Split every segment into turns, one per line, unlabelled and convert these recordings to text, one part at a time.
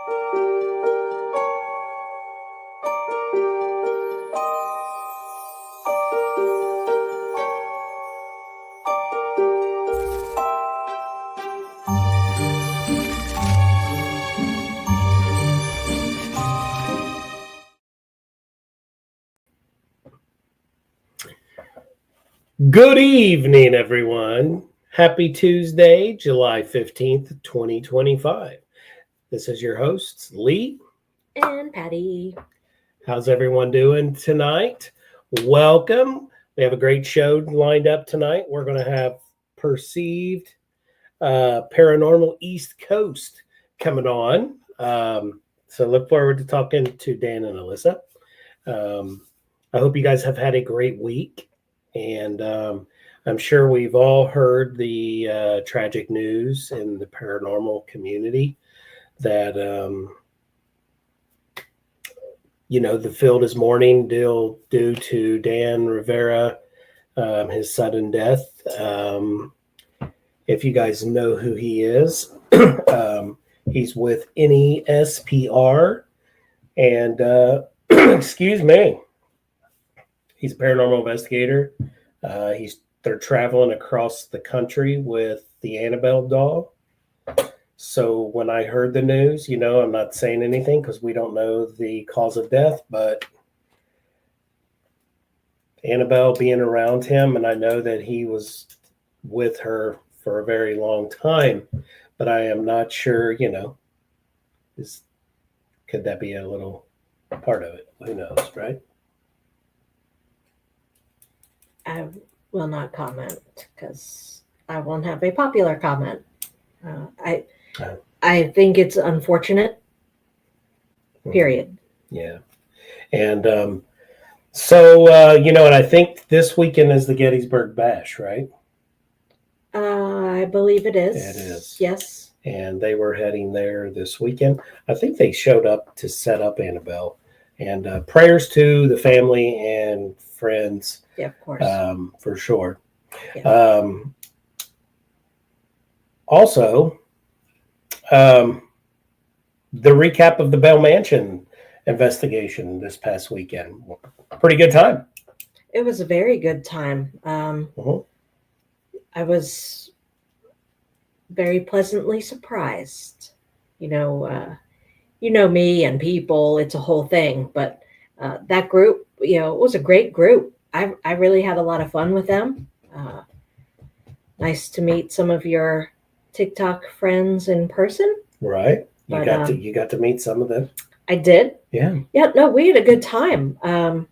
Good evening, everyone. Happy Tuesday, July 15th, 2025. This is your hosts, Lee
and Patty.
How's everyone doing tonight? Welcome. We have a great show lined up tonight. We're going to have Perceived Paranormal East Coast coming on. So look forward to talking to Dan and Alyssa. I hope you guys have had a great week. And I'm sure we've all heard the tragic news in the paranormal community that, the field is mourning due to Dan Rivera, his sudden death. If you guys know who he is, he's with NESPR. And, excuse me. He's a paranormal investigator. They're traveling across the country with the Annabelle doll. So when I heard the news, I'm not saying anything because we don't know the cause of death, but Annabelle being around him, and I know that he was with her for a very long time, but I am not sure, could that be a little part of it? Who knows, right?
I will not comment because I won't have a popular comment. I think it's unfortunate. Period.
Yeah. And and I think this weekend is the Gettysburg Bash, right?
I believe it is.
It is.
Yes.
And they were heading there this weekend. I think they showed up to set up Annabelle. And prayers to the family and friends.
Yeah, of course.
For sure.
Yeah.
Also, the recap of the Bell Mansion investigation this past weekend. Pretty good time.
It was a very good time. I was very pleasantly surprised. You know me and people, it's a whole thing, but that group, it was a great group. I really had a lot of fun with them. Nice to meet some of your TikTok friends in person.
Right. You got to meet some of them.
I did.
Yeah.
Yeah, no, we had a good time. I'm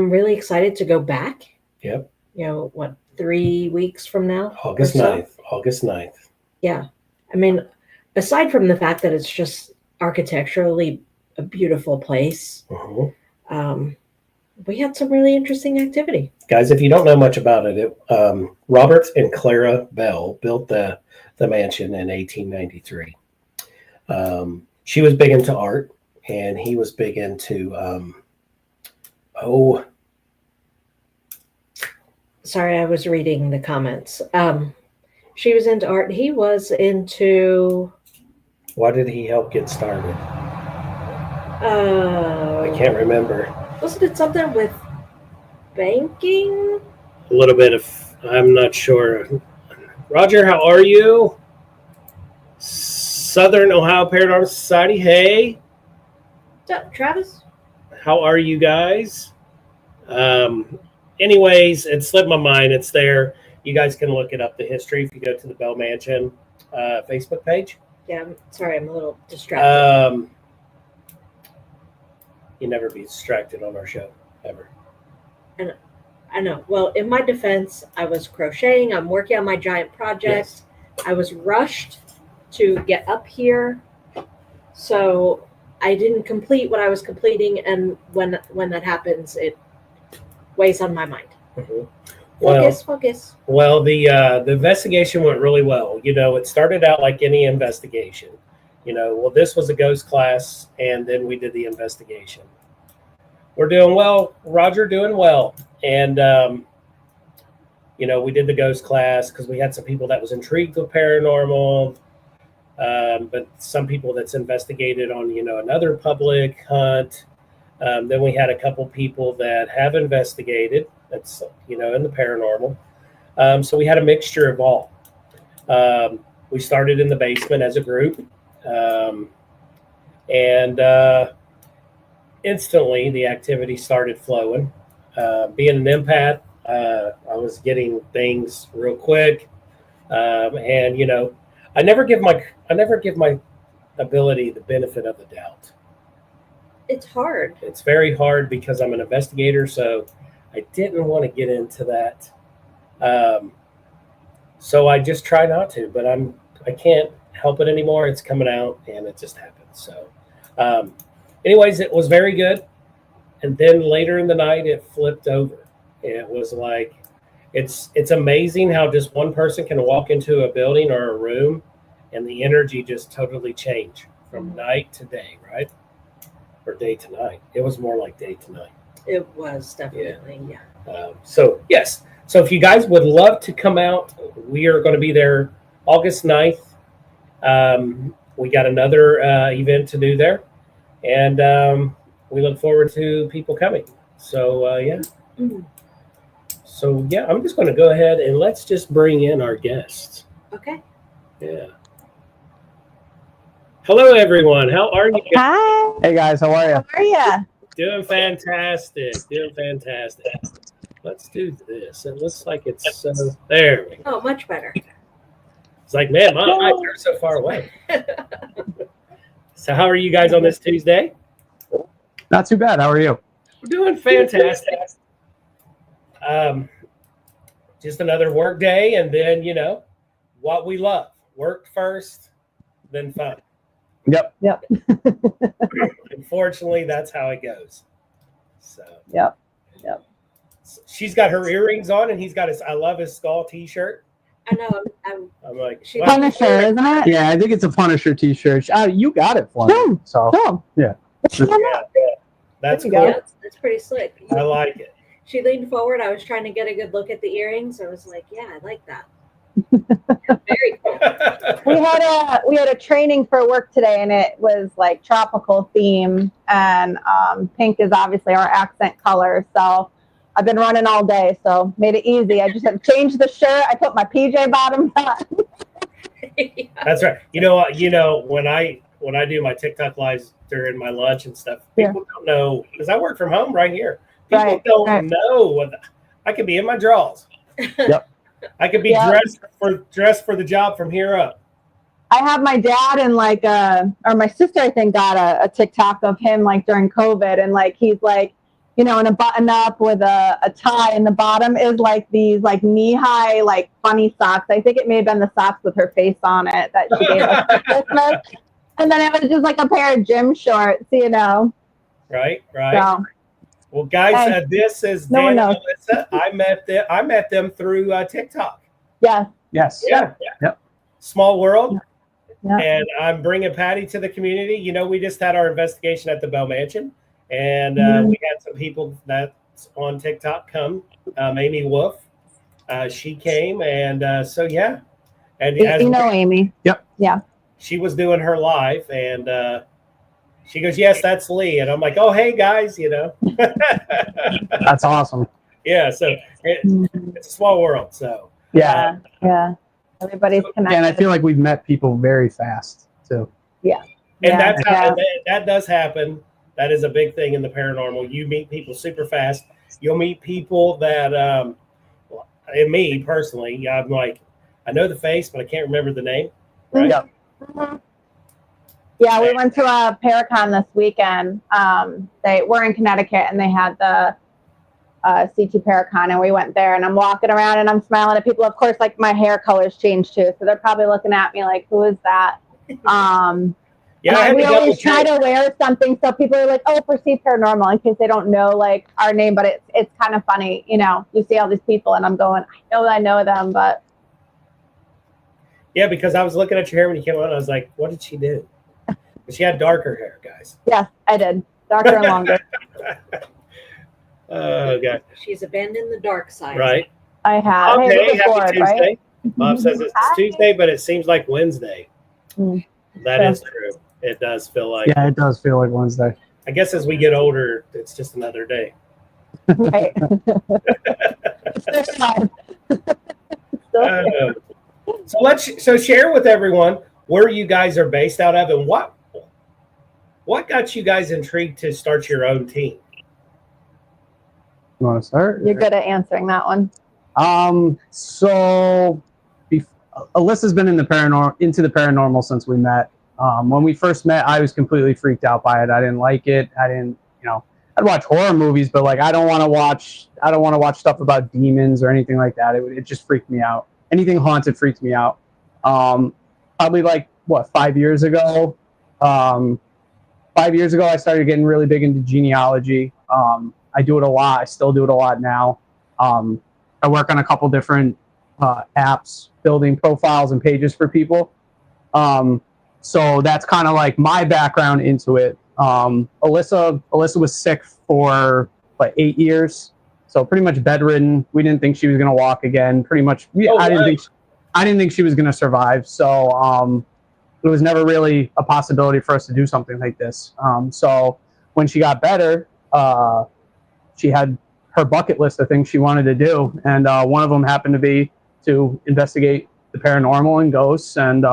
really excited to go back.
Yep.
3 weeks from now?
August 9th.
Yeah. I mean, aside from the fact that it's just architecturally a beautiful place, we had some really interesting activity.
Guys, if you don't know much about it, Robert and Clara Bell built the mansion in 1893. She was big into art, and he was big into
Sorry, I was reading the comments. She was into art. He was into...
What did he help get started? I can't remember.
Wasn't it something with banking?
A little bit of... I'm not sure. Roger, how are you? Southern Ohio Paranormal Society, hey.
What's up, Travis?
How are you guys? Anyways, it slipped my mind. It's there. You guys can look it up, the history, if you go to the Bell Mansion Facebook page.
Yeah, I'm a little distracted.
You never be distracted on our show, ever.
And I know. Well, in my defense, I was crocheting. I'm working on my giant project. Yes. I was rushed to get up here, so I didn't complete what I was completing. And when that happens, it weighs on my mind. Focus.
Well, the investigation went really well. It started out like any investigation. This was a ghost class, and then we did the investigation. We're doing well. Roger doing well. And, we did the ghost class because we had some people that was intrigued with paranormal. but some people that's investigated on, another public hunt. Then we had a couple people that have investigated that's, in the paranormal. So we had a mixture of all. We started in the basement as a group. And instantly the activity started flowing. Being an empath, I was getting things real quick. And I never give my ability the benefit of the doubt.
It's hard.
It's very hard because I'm an investigator, so I didn't want to get into that. So I just try not to, but I can't help it anymore. It's coming out, and it just happens. So, anyways, it was very good. And then later in the night, it flipped over. It was like, it's amazing how just one person can walk into a building or a room, and the energy just totally change from night to day, right? Or day to night. It was more like day to night.
It was definitely, yeah.
So, yes. So if you guys would love to come out, we are going to be there August 9th. We got another event to do there. And we look forward to people coming. So, yeah.
Mm-hmm.
So, yeah, I'm just going to go ahead and let's just bring in our guests.
Okay.
Yeah. Hello, everyone. How are you?
Hi.
Hey, guys. How are you?
How are you?
Doing fantastic. Doing fantastic. Let's do this. It looks like it's there. We go.
Oh, much better.
It's like, man, my eyes are so far away. So how are you guys on this Tuesday?
Not too bad. How are you?
We're doing fantastic. Just another work day, and then, what we love. Work first, then fun.
Yep.
Unfortunately, that's how it goes. So.
Yep.
She's got her earrings on, and he's got his "I love his skull" T-shirt.
I know.
I'm like,
She-
wow.
Punisher, isn't it?
Yeah, I think it's a Punisher T-shirt. You got it for me.
Boom.
So
Cool.
Yeah.
That's
There you
cool.
go.
Yeah, that's pretty slick.
I like it.
She leaned forward. I was trying to get a good look at the earrings. I was like, yeah, I like that. Very cool.
We had a training for work today, and it was like tropical theme, and pink is obviously our accent color. So I've been running all day, so made it easy. I just had to change the shirt. I put my PJ bottoms on.
Yeah.
That's right. You know, when I do my TikTok lives during my lunch and stuff, people don't know because I work from home right here. People don't know what I could be in my drawers.
Yep.
I could be dressed for the job from here up.
I have my dad and or my sister, I think, got a TikTok of him like during COVID, and like he's like, in a button up with a tie, and the bottom is like these like knee high like funny socks. I think it may have been the socks with her face on it that she gave us for Christmas, and then it was just like a pair of gym shorts,
Right.
So,
Well, guys, this is
No one
Dan and
knows.
Melissa. I met them through TikTok.
yes.
Yes.
Yeah.
Yep.
Small world.
Yeah.
And I'm bringing Patty to the community. We just had our investigation at the Bell Mansion, and we had some people that's on TikTok come. Amy Wolf, she came, and so yeah. And as
Amy.
Yep.
Yeah.
she was doing her live, and she goes, "Yes, that's Lee," and I'm like, "Oh, hey guys,"
That's awesome.
Yeah. So it's a small world. So
Yeah.
Yeah. Everybody's connected.
And I feel like we've met people very fast too.
And that's how that does happen. That is a big thing in the paranormal. You meet people super fast. You'll meet people that, and me personally, I'm like, I know the face, but I can't remember the name. Right?
Yep.
Mhm. Yeah, we went to a Paracon this weekend. They were in Connecticut, and they had the CT Paracon, and we went there, and I'm walking around and I'm smiling at people. Of course, like my hair color's changed too, so they're probably looking at me like, who is that?
Yeah,
We always try to wear something so people are like, oh, Perceived Paranormal, in case they don't know like our name, but it's kind of funny, you see all these people and I'm going, I know them, but
yeah, because I was looking at your hair when you came on. I was like, what did she do? But she had darker hair, guys.
yes, I did. Darker and longer.
Oh, God.
She's abandoned the dark side.
Right.
I have.
Okay,
Hey,
happy
forward,
Tuesday.
right?
Bob says it's
Hi.
Tuesday, but it seems like Wednesday.
Mm.
That is true. It does feel like.
Yeah, it does feel like Wednesday.
I guess as we get older, it's just another day.
Right.
So share with everyone where you guys are based out of and what got you guys intrigued to start your own team.
You want to start?
You're good at answering that one.
So Alyssa's been into the paranormal since we met. When we first met, I was completely freaked out by it. I didn't like it. I'd watch horror movies, but like I don't want to watch stuff about demons or anything like that. It just freaked me out. Anything haunted freaked me out. Probably like 5 years ago. 5 years ago, I started getting really big into genealogy. I do it a lot. I still do it a lot now. I work on a couple different apps, building profiles and pages for people. So that's kind of like my background into it. Alyssa was sick for 8 years, so pretty much bedridden. We didn't think she was going to walk again. Pretty much, I didn't think she was going to survive. So it was never really a possibility for us to do something like this. So when she got better, she had her bucket list of things she wanted to do, and one of them happened to be to investigate the paranormal and ghosts. And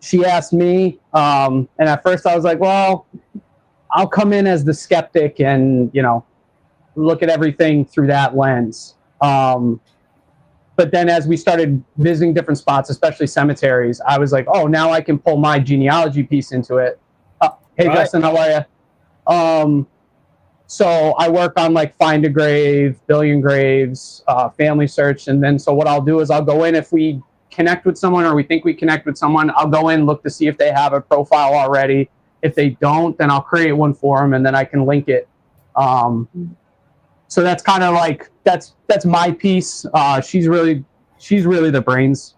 she asked me, and at first I was like, well, I'll come in as the skeptic and look at everything through that lens. But then as we started visiting different spots, especially cemeteries, I was like, oh, now I can pull my genealogy piece into it. Hey, right. Justin, how are you? So I work on like Find a Grave, Billion Graves, Family Search. And then so what I'll do is I'll go in, if we connect with someone or we think we connect with someone, I'll go in, look to see if they have a profile already. If they don't, then I'll create one for them and then I can link it. So that's kind of like, that's my piece. She's really the brains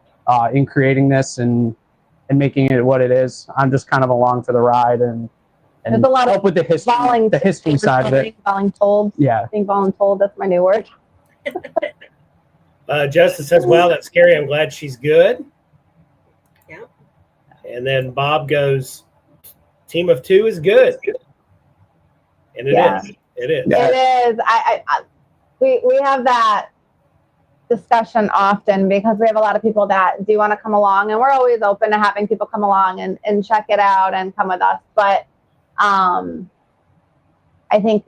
in creating this and making it what it is. I'm just kind of along for the ride and
there's a lot
help
of
with the history side of it.
Voluntold.
Yeah.
I think voluntold, that's my new word.
Justin says, wow, that's scary. I'm glad she's good.
Yeah.
And then Bob goes, team of two is good. And it is. It is.
Yeah. It is. We have that discussion often because we have a lot of people that do want to come along, and we're always open to having people come along and check it out and come with us. But I think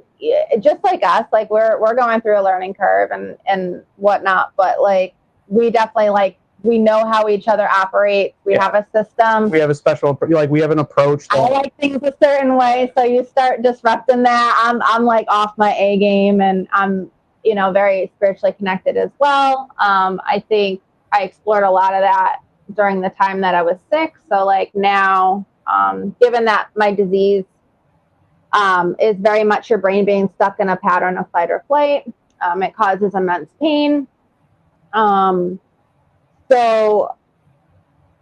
just like us, like we're going through a learning curve and whatnot, but like we definitely we know how each other operate. We have a system.
We have a special, we have an approach.
I like things a certain way, so you start disrupting that. I'm like off my A game, and I'm very spiritually connected as well. I think I explored a lot of that during the time that I was sick. So like now, given that my disease is very much your brain being stuck in a pattern of fight or flight, it causes immense pain. So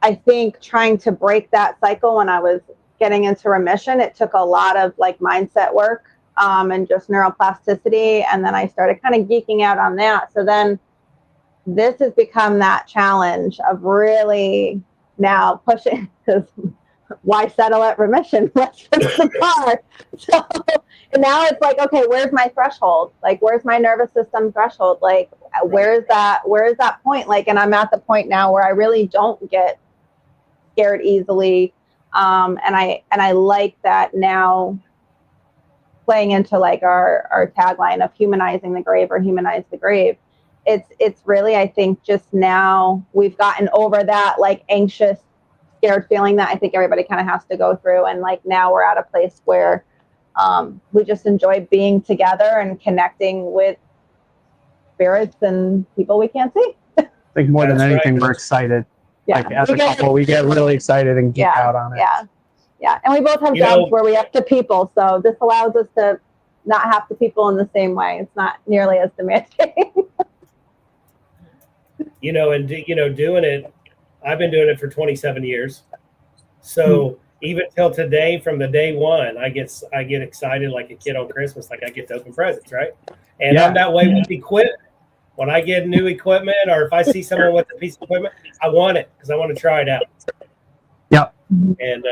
I think trying to break that cycle when I was getting into remission, it took a lot of like mindset work and just neuroplasticity. And then I started kind of geeking out on that. So then this has become that challenge of really now pushing, because why settle at remission? Let's fix the car. So and now it's like, okay, where's my threshold? Like, where's my nervous system threshold? Like, where is that point? Like, and I'm at the point now where I really don't get scared easily. And I like that now, playing into like our tagline of humanizing the grave or humanize the grave. It's really, I think just now we've gotten over that like anxious, scared feeling that I think everybody kind of has to go through. And like now we're at a place where we just enjoy being together and connecting with spirits and people we can't see.
I think more than anything, we're excited.
Yeah.
Like as a couple, we get really excited and geek out on it.
Yeah. Yeah. And we both have jobs where we have to people. So this allows us to not have to people in the same way. It's not nearly as demanding.
Doing it, I've been doing it for 27 years. So even till today, from the day one, I get excited like a kid on Christmas, like I get to open presents, right? And I'm that way with equipment. When I get new equipment, or if I see someone with a piece of equipment, I want it because I want to try it out.
Yep.
And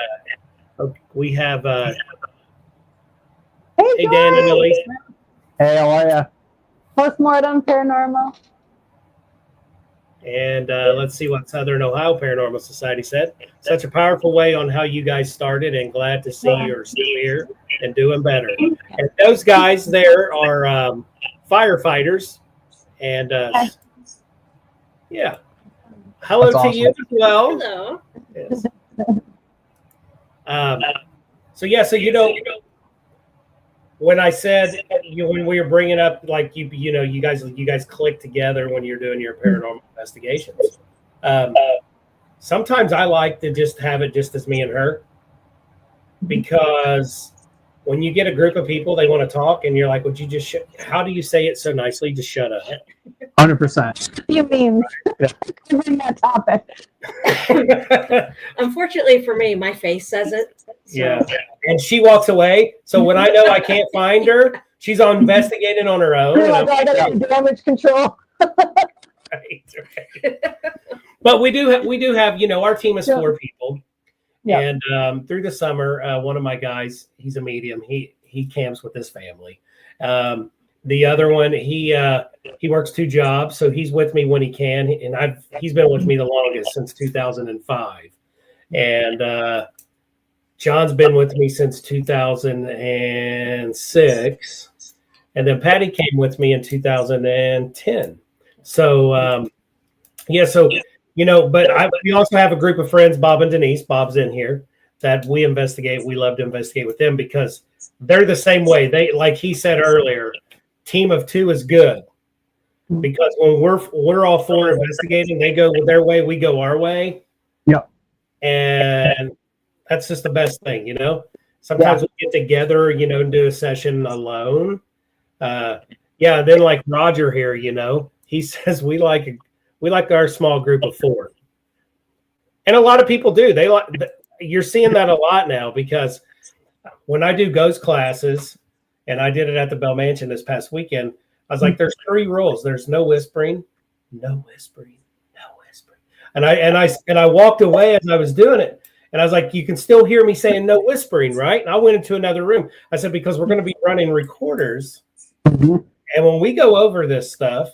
we have
Hey,
hey Dan and
Joy!
Elise.
Hey, how are you?
Postmortem Paranormal.
And let's see what Southern Ohio Paranormal Society said. Such a powerful way on how you guys started, and glad to see you're still here and doing better. And those guys there are firefighters. And yeah, hello
That's
to
awesome.
you as well.
Hello.
Yes. So yeah, so when I said when we were bringing up like you guys click together when you're doing your paranormal investigations. Sometimes I like to just have it just as me and her, because when you get a group of people, they want to talk, and you're like, "Would you just? How do you say it so nicely? Just shut up."
100%.
You mean bring that topic?
Unfortunately for me, my face says it. So.
Yeah, and she walks away. So when I know I can't find her, she's on investigating on her own.
You're like, I gotta do damage control.
Right. But we do have our team is 4 people.
Yeah.
And through the summer, one of my guys, he's a medium. He camps with his family. The other one, he works 2 jobs, so he's with me when he can. And he's been with me the longest, since 2005. And John's been with me since 2006. And then Patty came with me in 2010. So but we also have a group of friends, Bob and Denise. Bob's in here, that we investigate. We love to investigate with them because they're the same way. They, like he said earlier, team of 2 is good, because when we're all 4 investigating, they go their way, we go our way.
Yep.
And that's just the best thing, Sometimes we get together, and do a session alone. And then like Roger here, he says we like our small group of 4, and a lot of people do. You're seeing that a lot now, because when I do ghost classes, and I did it at the Bell Mansion this past weekend, I was like, "There's 3 rules. There's no whispering, no whispering, no whispering." And I walked away as I was doing it, and I was like, "You can still hear me saying no whispering, right?" And I went into another room. I said, "Because we're going to be running recorders, and when we go over this stuff,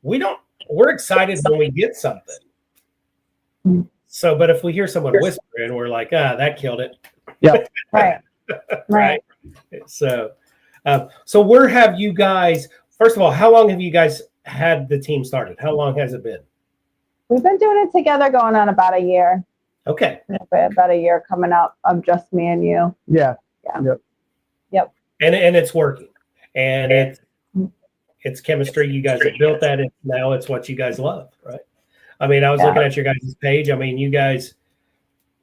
we're excited when we get something. So, but if we hear someone whispering, we're like, that killed it."
Yeah.
Right.
Right. So where have you guys, first of all, how long have you guys had the team started? How long has it been?
We've been doing it together going on about a year.
Okay.
About a year coming up of just me and you.
Yeah.
Yep.
And it's working. And it's chemistry. You guys have built that, and now it's what you guys love, right? I mean, I was looking at your guys' page. I mean, you guys,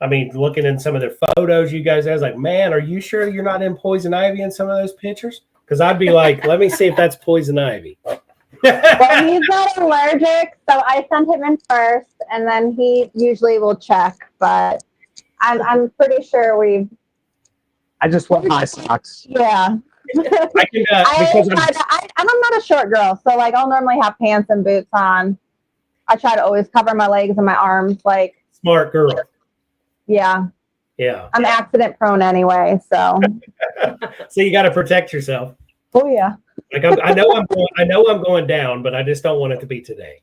looking in some of their photos, you guys, I was like, man, are you sure you're not in poison ivy in some of those pictures? Because I'd be like, let me see if that's poison ivy.
Well, he's not allergic, so I sent him in first, and then he usually will check. But I'm pretty sure
I just wear high socks.
Yeah.
I can,
I'm not a short girl, so like I'll normally have pants and boots on. I try to always cover my legs and my arms. Like,
smart girl.
Yeah.
Yeah.
I'm accident prone anyway, so.
So you got to protect yourself.
Oh yeah.
Like I know I'm going down, but I just don't want it to be today.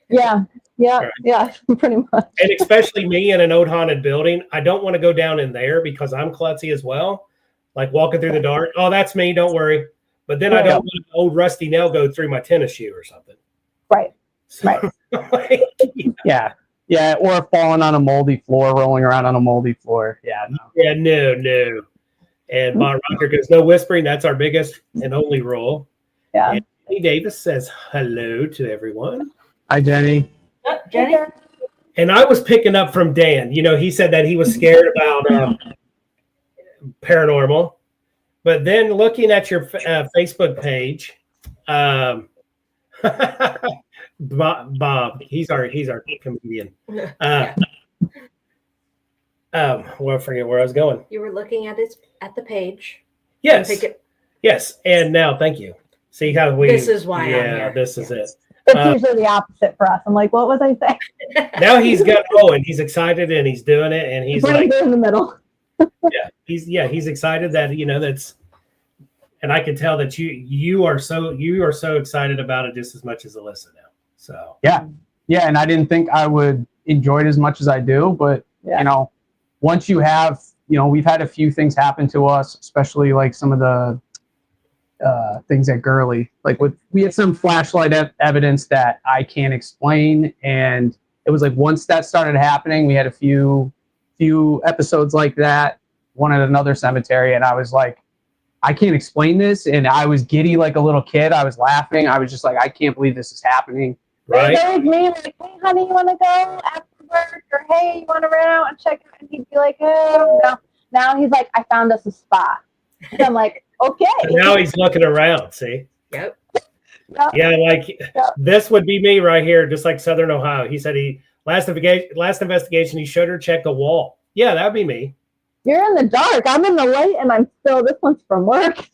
Yeah. Yeah.
Right.
Yeah. Pretty much.
And especially me in an old haunted building, I don't want to go down in there because I'm klutzy as well. Like walking through the dark. Oh, that's me. Don't worry. But then I don't want an old rusty nail go through my tennis shoe or something.
Right.
So,
Right.
Yeah. Yeah. Or falling on a moldy floor, rolling around on a moldy floor. Yeah. No.
Yeah. No. And Bob Rocker goes, no whispering. That's our biggest and only rule.
Yeah.
And Jenny Davis says hello to everyone.
Hi, Jenny.
Jenny?
And I was picking up from Dan. He said that he was scared about paranormal. But then looking at your Facebook page, Bob, he's our comedian. Well, I forget where I was going.
You were looking at the page.
Yes. Yes. And now, thank you. See how
This is why I'm
Yeah,
here.
this is it.
It's usually the opposite for us. I'm like, what was I saying?
Now he's got and he's excited and he's doing it and he's
Right
like
there in the middle.
he's excited that that's, and I can tell that you are so excited about it just as much as Alyssa now. So
yeah, and I didn't think I would enjoy it as much as I do, but once you have, we've had a few things happen to us, especially like some of the things at Gurley. Like we had some flashlight evidence that I can't explain, and it was like once that started happening, we had a few episodes like that. One at another cemetery, and I was like, I can't explain this, and I was giddy like a little kid. I was laughing. I was just like, I can't believe this is happening.
right.
It was me like, hey, honey, you want to go after work? Or hey, you want to run out and check out? And he'd be like, oh, no. Now he's like, I found us a spot. And I'm like, okay.
So now he's looking around. See.
Yep.
Yeah, like this would be me right here, just like Southern Ohio. He said last investigation he showed her check a wall. Yeah, that'd be me.
You're in the dark. I'm in the light, and I'm still. This one's from work.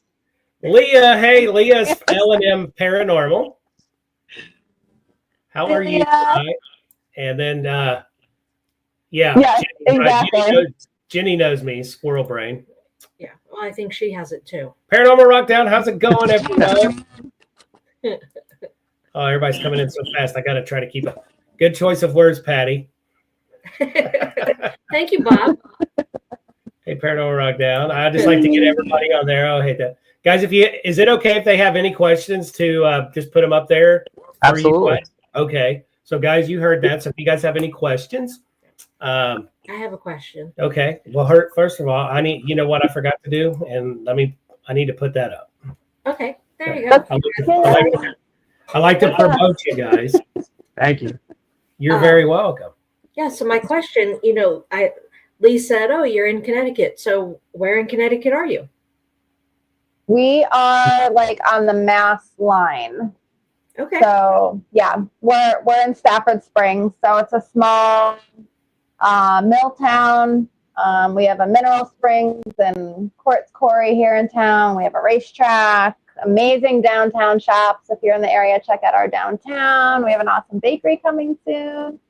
Leah, hey, Leah's L&M Paranormal. How are you tonight? And then,
Yeah,
Jenny,
exactly.
Jenny knows me, squirrel brain.
Yeah. Well, I think she has it too.
Paranormal Rockdown, how's it going, everyone? Oh, everybody's coming in so fast. I got to try to keep it. Good choice of words, Patty.
Thank you, Bob.
Hey, Paranormal Rockdown. I just like to get everybody on there. I hate that. Guys, is it okay if they have any questions to just put them up there?
Absolutely.
Okay. So, guys, you heard that. So, if you guys have any questions.
I have a question.
Okay. Well, first of all, you know what I forgot to do? And I need to put that up.
Okay. There you go.
I like to promote you guys.
Thank you.
You're very welcome.
Yeah. So my question, Lee said, "Oh, you're in Connecticut. So where in Connecticut are you?"
We are like on the Mass line.
Okay.
So yeah, we're in Stafford Springs. So it's a small mill town. We have a mineral springs and quartz quarry here in town. We have a racetrack, amazing downtown shops. If you're in the area, check out our downtown. We have an awesome bakery coming soon.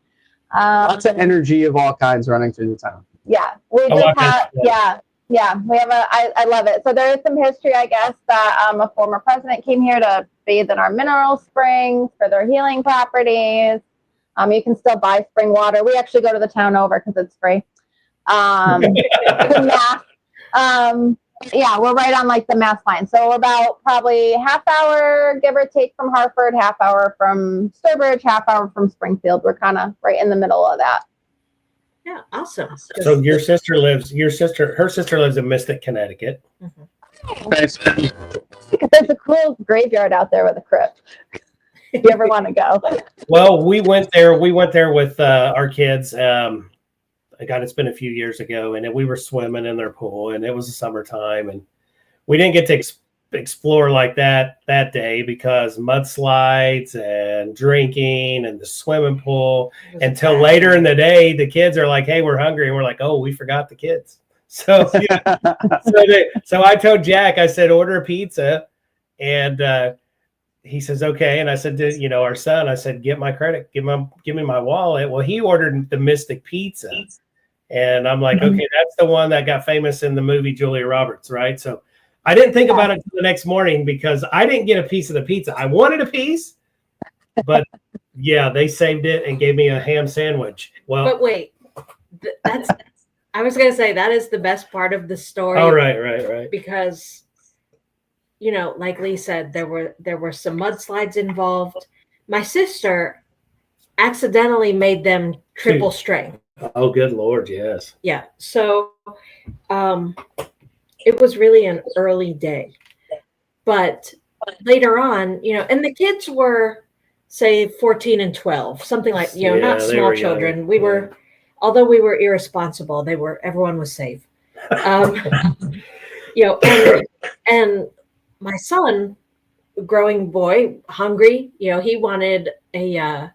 Lots of energy of all kinds running through the town.
Yeah, we just have, we have I love it. So there is some history, I guess, that a former president came here to bathe in our mineral springs for their healing properties. You can still buy spring water. We actually go to the town over because it's free. We're right on like the Mass line. So we're about probably half hour, give or take, from Hartford, half hour from Sturbridge, half hour from Springfield. We're kind of right in the middle of that.
Yeah, awesome.
So her sister lives in Mystic, Connecticut.
Mm-hmm.
Because there's a cool graveyard out there with a crypt. If you ever want to go.
Well, we went there with our kids. It's been a few years ago, and we were swimming in their pool, and it was the summertime, and we didn't get to explore like that day because mudslides and drinking and the swimming pool until later in the day. The kids are like, "Hey, we're hungry," and we're like, "Oh, we forgot the kids." So, so I told Jack, I said, "Order a pizza," and he says, "Okay." And I said to our son, I said, "Get my credit, give me my wallet." Well, he ordered the Mystic Pizza. And I'm like, okay, that's the one that got famous in the movie Julia Roberts, right? So I didn't think about it until the next morning because I didn't get a piece of the pizza. I wanted a piece, but yeah, they saved it and gave me a ham sandwich. Well,
but wait, I was going to say that is the best part of the story.
Oh, right.
Because, like Lee said, there were some mudslides involved. My sister accidentally made them triple strength.
Oh, good Lord, yes.
Yeah. So it was really an early day. But later on, and the kids were, say, 14 and 12, something like, not small children. We were, although we were irresponsible, everyone was safe. And my son, growing boy, hungry, he wanted a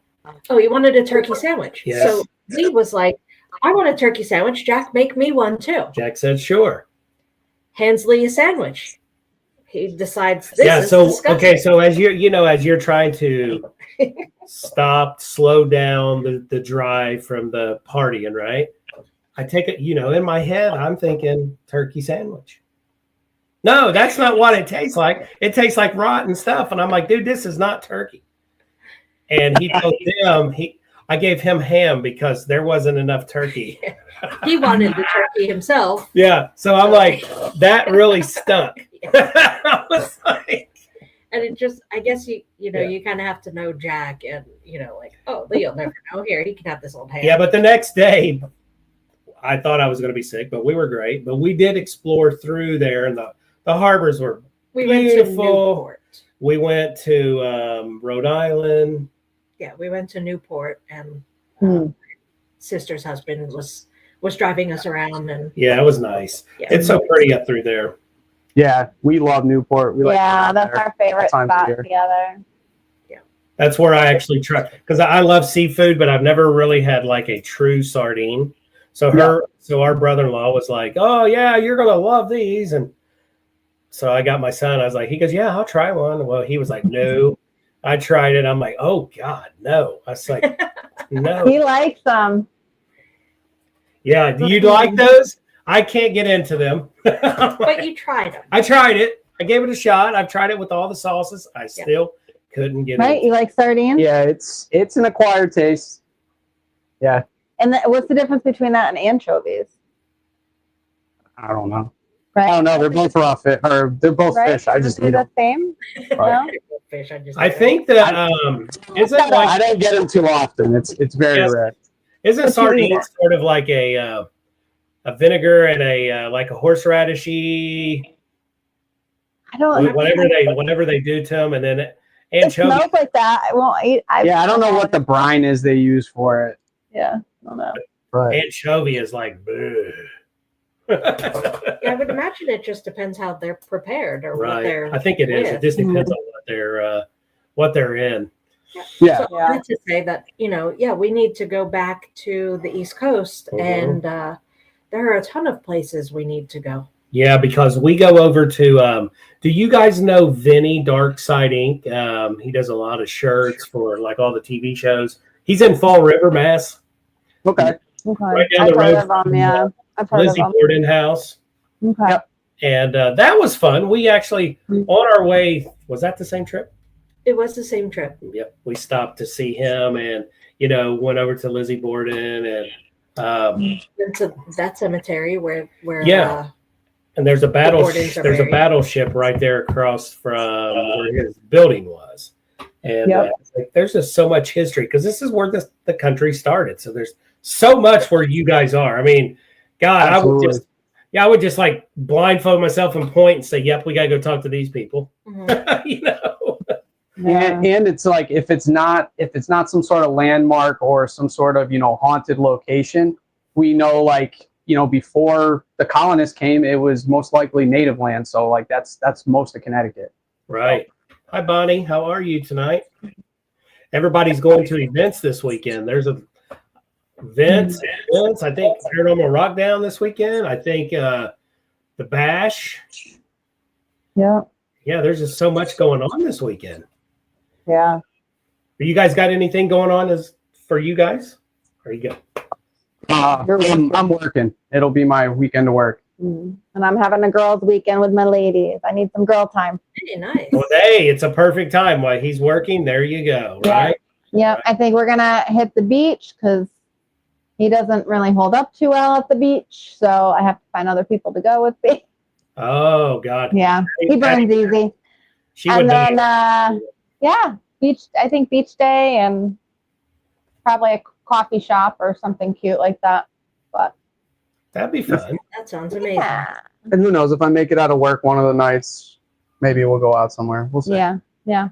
turkey sandwich.
Yes.
So Lee was like, "I want a turkey sandwich. Jack, make me one too."
Jack said, "Sure."
Hands Lee a sandwich. he decides this
Yeah.
is
So
disgusting.
okay. So as you're trying to slow down the drive from the partying, right? I take it. In my head, I'm thinking turkey sandwich. No, that's not what it tastes like. It tastes like rotten stuff, and I'm like, dude, this is not turkey. And he told them I gave him ham because there wasn't enough turkey.
He wanted the turkey himself.
Yeah. So I'm like, that really stunk. I was like,
and it just, I guess you kind of have to know Jack, and like, oh, Leo'll never know. Here, he can have this old ham.
yeah. But the next day, I thought I was going to be sick, but we were great. But we did explore through there, and the harbors were
we
beautiful.
went to Newport.
We went to Rhode Island.
Yeah, we went to Newport, and sister's husband was driving us around, and
Yeah, it was nice.
Yeah.
It's so pretty up through there.
Yeah, we love Newport. We
That's our favorite
Times a
spot
year.
together.
That's where I actually try, because I love seafood, but I've never really had like a true sardine. So our brother-in-law was like, "Oh yeah, you're gonna love these," and so I got my son. I was like, he goes, "Yeah, I'll try one." Well, he was like, "No." I tried it. I'm like, "Oh God, no!" I was like, "No."
He likes them.
Yeah, do you like those? I can't get into them.
but you tried them.
I tried it. I gave it a shot. I've tried it with all the sauces. I still couldn't get
Right?
it.
You like sardines?
Yeah, it's an acquired taste. Yeah.
And what's the difference between that and anchovies?
I don't know.
Right?
I don't know. They're both raw fish, or they're both
Right?
fish. I just
Is it
eat
the
them.
same?
Right.
No?
Fish,
I think that isn't
I
like
don't get them too often. It's very rare.
isn't
But you eat
sardines sort of like a vinegar and a like a horseradishy
I don't.
whatever they do to them, and then
It
anchovy.
smells like that. I won't eat.
I don't know what the brine is they use for it,
Yeah, I don't know.
but
Anchovy is like,
Yeah, I would imagine it just depends how they're prepared or what
right.
they're.
I think it is. It
with.
just depends on what they're in.
yeah.
So
Yeah.
that's to say that we need to go back to the East Coast, and there are a ton of places we need to go.
Yeah, because we go over to. Do you guys know Vinny Darkside Inc? He does a lot of shirts for like all the TV shows. He's in Fall River, Mass.
Okay.
Okay.
Right down
I've
the
heard
road
of them.
from,
Yeah, I've heard of
Lizzie
them.
Borden House.
Okay.
Yep.
And that was fun. We actually, on our way, was that the same trip?
It was the same trip.
Yep. We stopped to see him and, went over to Lizzie Borden and
Went to that cemetery where
Yeah. and there's a
Bordens are buried.
battleship right there across from where his building was. And there's just so much history because this is where the country started. So there's so much where you guys are. I mean, God,
Absolutely.
I would just like blindfold myself and point and say, "Yep, we got to go talk to these people."
Yeah.
And it's like if it's not some sort of landmark or some sort of haunted location, we know before the colonists came, it was most likely native land. So like that's most of Connecticut.
Right. Hi, Bonnie. How are you tonight? Everybody's going to events this weekend. There's events. I think Paranormal Rockdown this weekend. I think the Bash.
Yeah.
Yeah, there's just so much going on this weekend.
Yeah.
You guys got anything going on for you guys? Or you go?
I'm working. It'll be my weekend to work.
And I'm having a girls' weekend with my ladies. I need some girl time.
Very nice.
Well, hey, it's a perfect time while he's working. There you go. Right?
Yeah. I think we're gonna hit the beach because he doesn't really hold up too well at the beach. So I have to find other people to go with me.
Oh God.
Yeah. He burns easy.
She would
And then beach. I think beach day and probably a coffee shop or something cute like that. But
that'd be fun.
That sounds amazing.
yeah.
And who knows, if I make it out of work one of the nights, maybe we'll go out somewhere. We'll see.
Yeah. Yeah.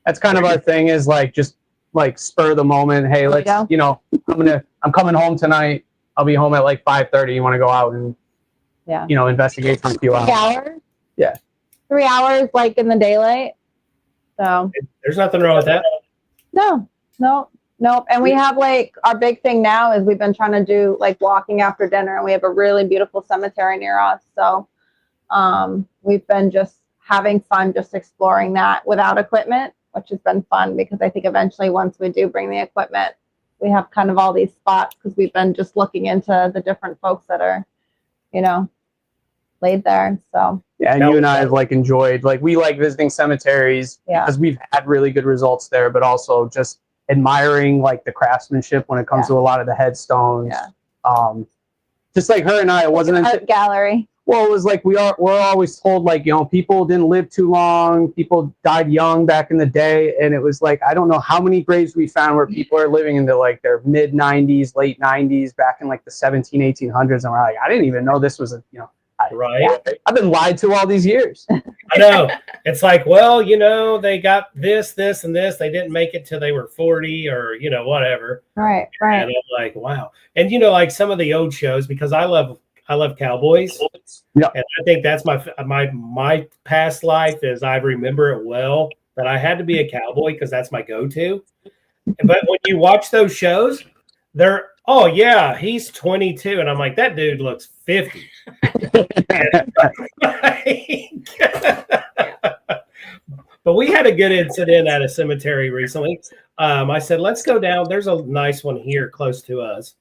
That's kind of our thing, is like just like spur of the moment. Hey,
There
let's
you go.
I'm coming home tonight. I'll be home at like 5:30. You want to go out and investigate for a few
3
hours?
hours?
Yeah.
3 hours like in the daylight. So
There's nothing wrong with that.
no. And we have like our big thing now is we've been trying to do like walking after dinner, and we have a really beautiful cemetery near us. So We've been just having fun, just exploring that without equipment, which has been fun because I think eventually once we do bring the equipment, we have kind of all these spots because we've been just looking into the different folks that are, you know, laid there. So
yeah, and you and I have like enjoyed, like we like visiting cemeteries because we've had really good results there, but also just admiring like the craftsmanship when it comes to a lot of the headstones. Just like her and I, it wasn't
art gallery.
Well, it was like we're always told, like, you know, people didn't live too long, people died young back in the day, and it was like I don't know how many graves we found where people are living into like their mid 90s, late 90s, back in like the 1800s, and we're like, I didn't even know this was a, you know,
right.
I've been lied to all these years.
I know. It's like, well, you know, they got this, and this. They didn't make it till they were 40 or, you know, whatever.
Right.
And I'm like, wow. And, you know, like some of the old shows, because I love cowboys.
Yeah.
And I think that's my past life is I remember it well that I had to be a cowboy because that's my go-to. But when you watch those shows, they're, oh yeah, he's 22. And I'm like, that dude looks 50. But we had a good incident at a cemetery recently. I said, let's go down. There's a nice one here close to us.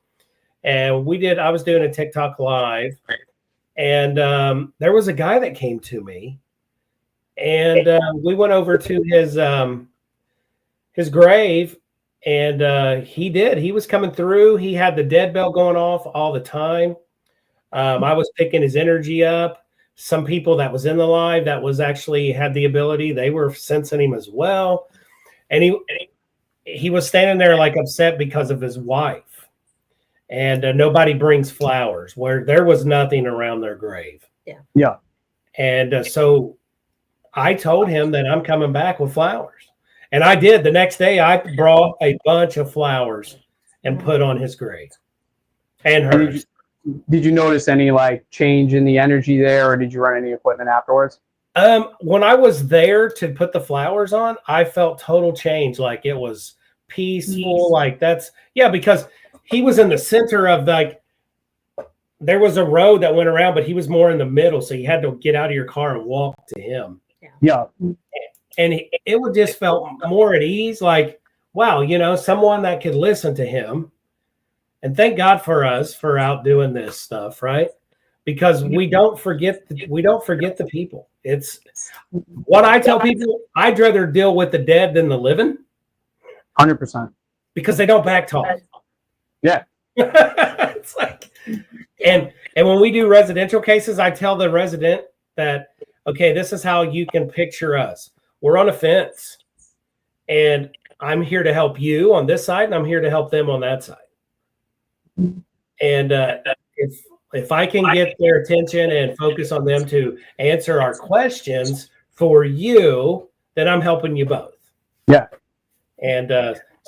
And I was doing a TikTok live, and there was a guy that came to me, and we went over to his grave, and he was coming through. He had the dead bell going off all the time. I was picking his energy up. Some people that was in the live that was actually had the ability, they were sensing him as well. And he was standing there like upset because of his wife. And nobody brings flowers where there was nothing around their grave.
Yeah.
And so I told him that I'm coming back with flowers. And I did. The next day, I brought a bunch of flowers and put on his grave and hers.
Did you notice any like change in the energy there, or did you run any equipment afterwards?
When I was there to put the flowers on, I felt total change. Like it was peaceful. Like because he was in the center of there was a road that went around, but he was more in the middle. So you had to get out of your car and walk to him.
Yeah.
And it would just felt more at ease. Like, wow, you know, someone that could listen to him. And thank God for us for out doing this stuff, right? Because we don't forget the people. It's what I tell people. I'd rather deal with the dead than the living.
100%.
Because they don't backtalk.
Yeah.
It's like, and when we do residential cases, I tell the resident that, okay, this is how you can picture us. We're on a fence, and I'm here to help you on this side, and I'm here to help them on that side. And if I can get their attention and focus on them to answer our questions for you, then I'm helping you both.
Yeah.
And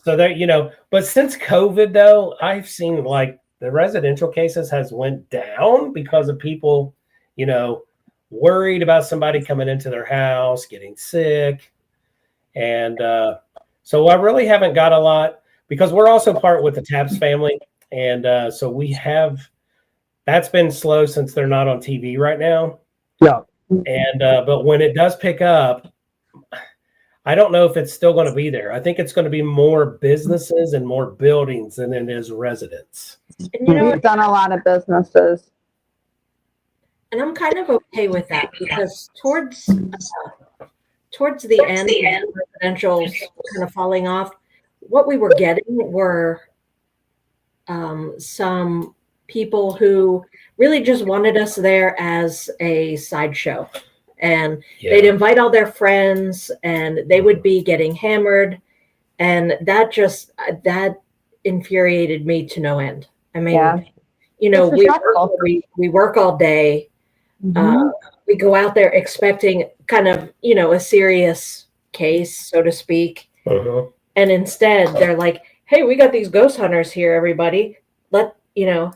so that, you know, but since COVID though, I've seen like the residential cases has went down because of people, you know, worried about somebody coming into their house, getting sick. And so I really haven't got a lot because we're also part with the Taps family. And so that's been slow since they're not on TV right now.
Yeah.
And but when it does pick up, I don't know if it's still going to be there. I think it's going to be more businesses and more buildings than it is residents.
And you know,
we've done a lot of businesses.
And I'm kind of okay with that because towards the end, residential's kind of falling off. What we were getting were some people who really just wanted us there as a sideshow. And they'd invite all their friends and they would be getting hammered. And that infuriated me to no end. I mean, you know, we work all day. We go out there expecting kind of, you know, a serious case, so to speak. And instead they're like, hey, we got these ghost hunters here, everybody.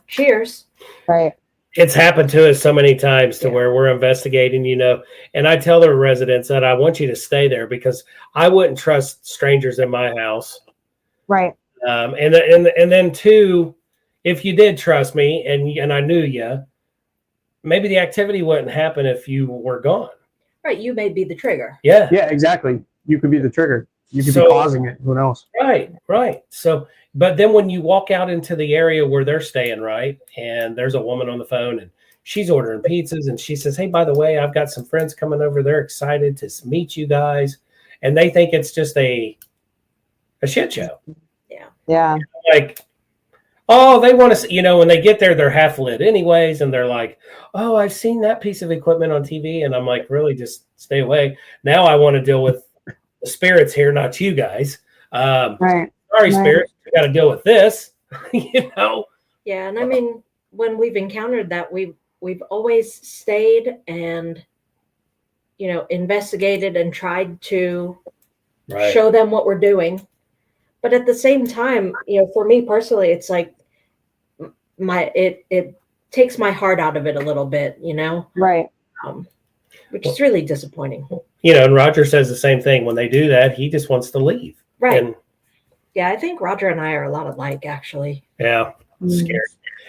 Cheers.
Right.
It's happened to us so many times to where we're investigating, you know, and I tell the residents that I want you to stay there because I wouldn't trust strangers in my house.
Right.
And then two, if you did trust me and I knew you, maybe the activity wouldn't happen if you were gone.
Right. You may be the trigger.
Yeah.
Yeah, exactly. You could be the trigger. You could be
So-
causing it. Who knows?
Right. So, but then when you walk out into the area where they're staying, right, and there's a woman on the phone and she's ordering pizzas and she says, "Hey, by the way, I've got some friends coming over. They're excited to meet you guys." And they think it's just a shit show.
Yeah.
Like, oh, they want to, when they get there, they're half lit anyways. And they're like, "Oh, I've seen that piece of equipment on TV." And I'm like, really, just stay away. Now I want to deal with the spirits here, not you guys.
Right.
Sorry,
Right.
spirits, you got to deal with this,
Yeah. And I mean, when we've encountered that, we've always stayed and, investigated and tried to
Right.
show them what we're doing. But at the same time, for me personally, it's like it takes my heart out of it a little bit,
Right.
which is really disappointing.
And Roger says the same thing. When they do that, he just wants to leave.
Right.
And
Yeah, I think Roger and I are a lot alike, actually.
yeah,
Mm.
scary.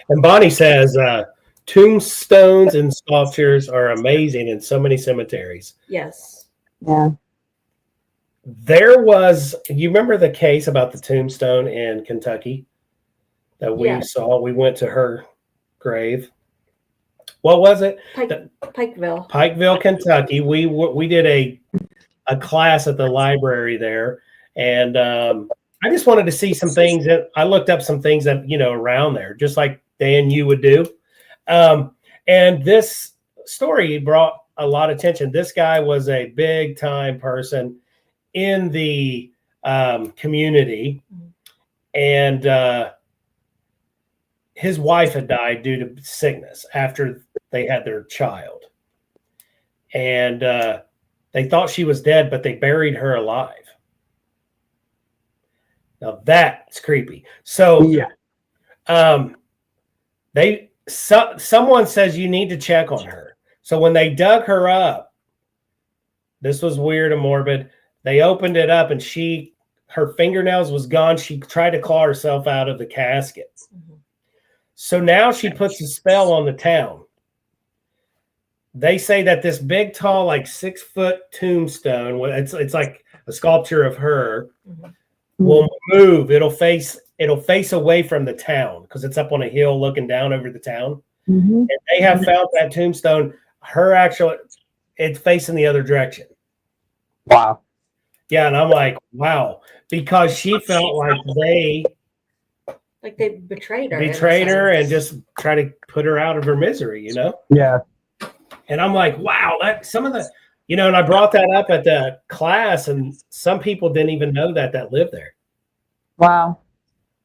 And Bonnie says, tombstones and sculptures are amazing in so many cemeteries.
Yes.
Yeah.
You remember the case about the tombstone in Kentucky that we
Yeah.
saw? We went to her grave. What was it?
Pikeville.
Pikeville, Kentucky. We did a class at the library there, and I just wanted to see some things. That I looked up some things that around there, just like Dan you would do. And this story brought a lot of attention. This guy was a big time person in the community, and his wife had died due to sickness after they had their child, and they thought she was dead, but they buried her alive. Now that's creepy. So
Yeah.
Someone says you need to check on her. So when they dug her up, this was weird and morbid. They opened it up and her fingernails was gone. She tried to claw herself out of the casket.
Mhm.
So now she puts a spell on the town. They say that this big, tall, like 6-foot tombstone, it's like a sculpture of her,
Mhm.
will move. It'll face away from the town because it's up on a hill looking down over the town.
Mm-hmm.
And they have found that tombstone. It's facing the other direction.
Wow.
Yeah, and I'm like, wow, because she felt like they
betrayed her.
betrayed her and just try to put her out of her misery,
Yeah.
And I'm like, wow, that some of the, and I brought that up at the class, and some people didn't even know that lived there.
Wow.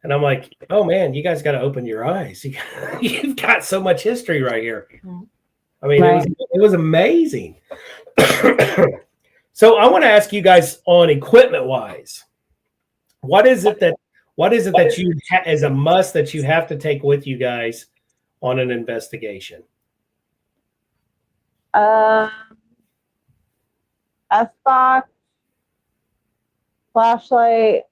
And I'm like, oh man, you guys got to open your eyes. You've got so much history right here.
Mhm.
I mean,
Right.
it was amazing. So I want to ask you guys on equipment wise, what is it that you as a must that you have to take with you guys on an investigation?
S-Box, flashlight.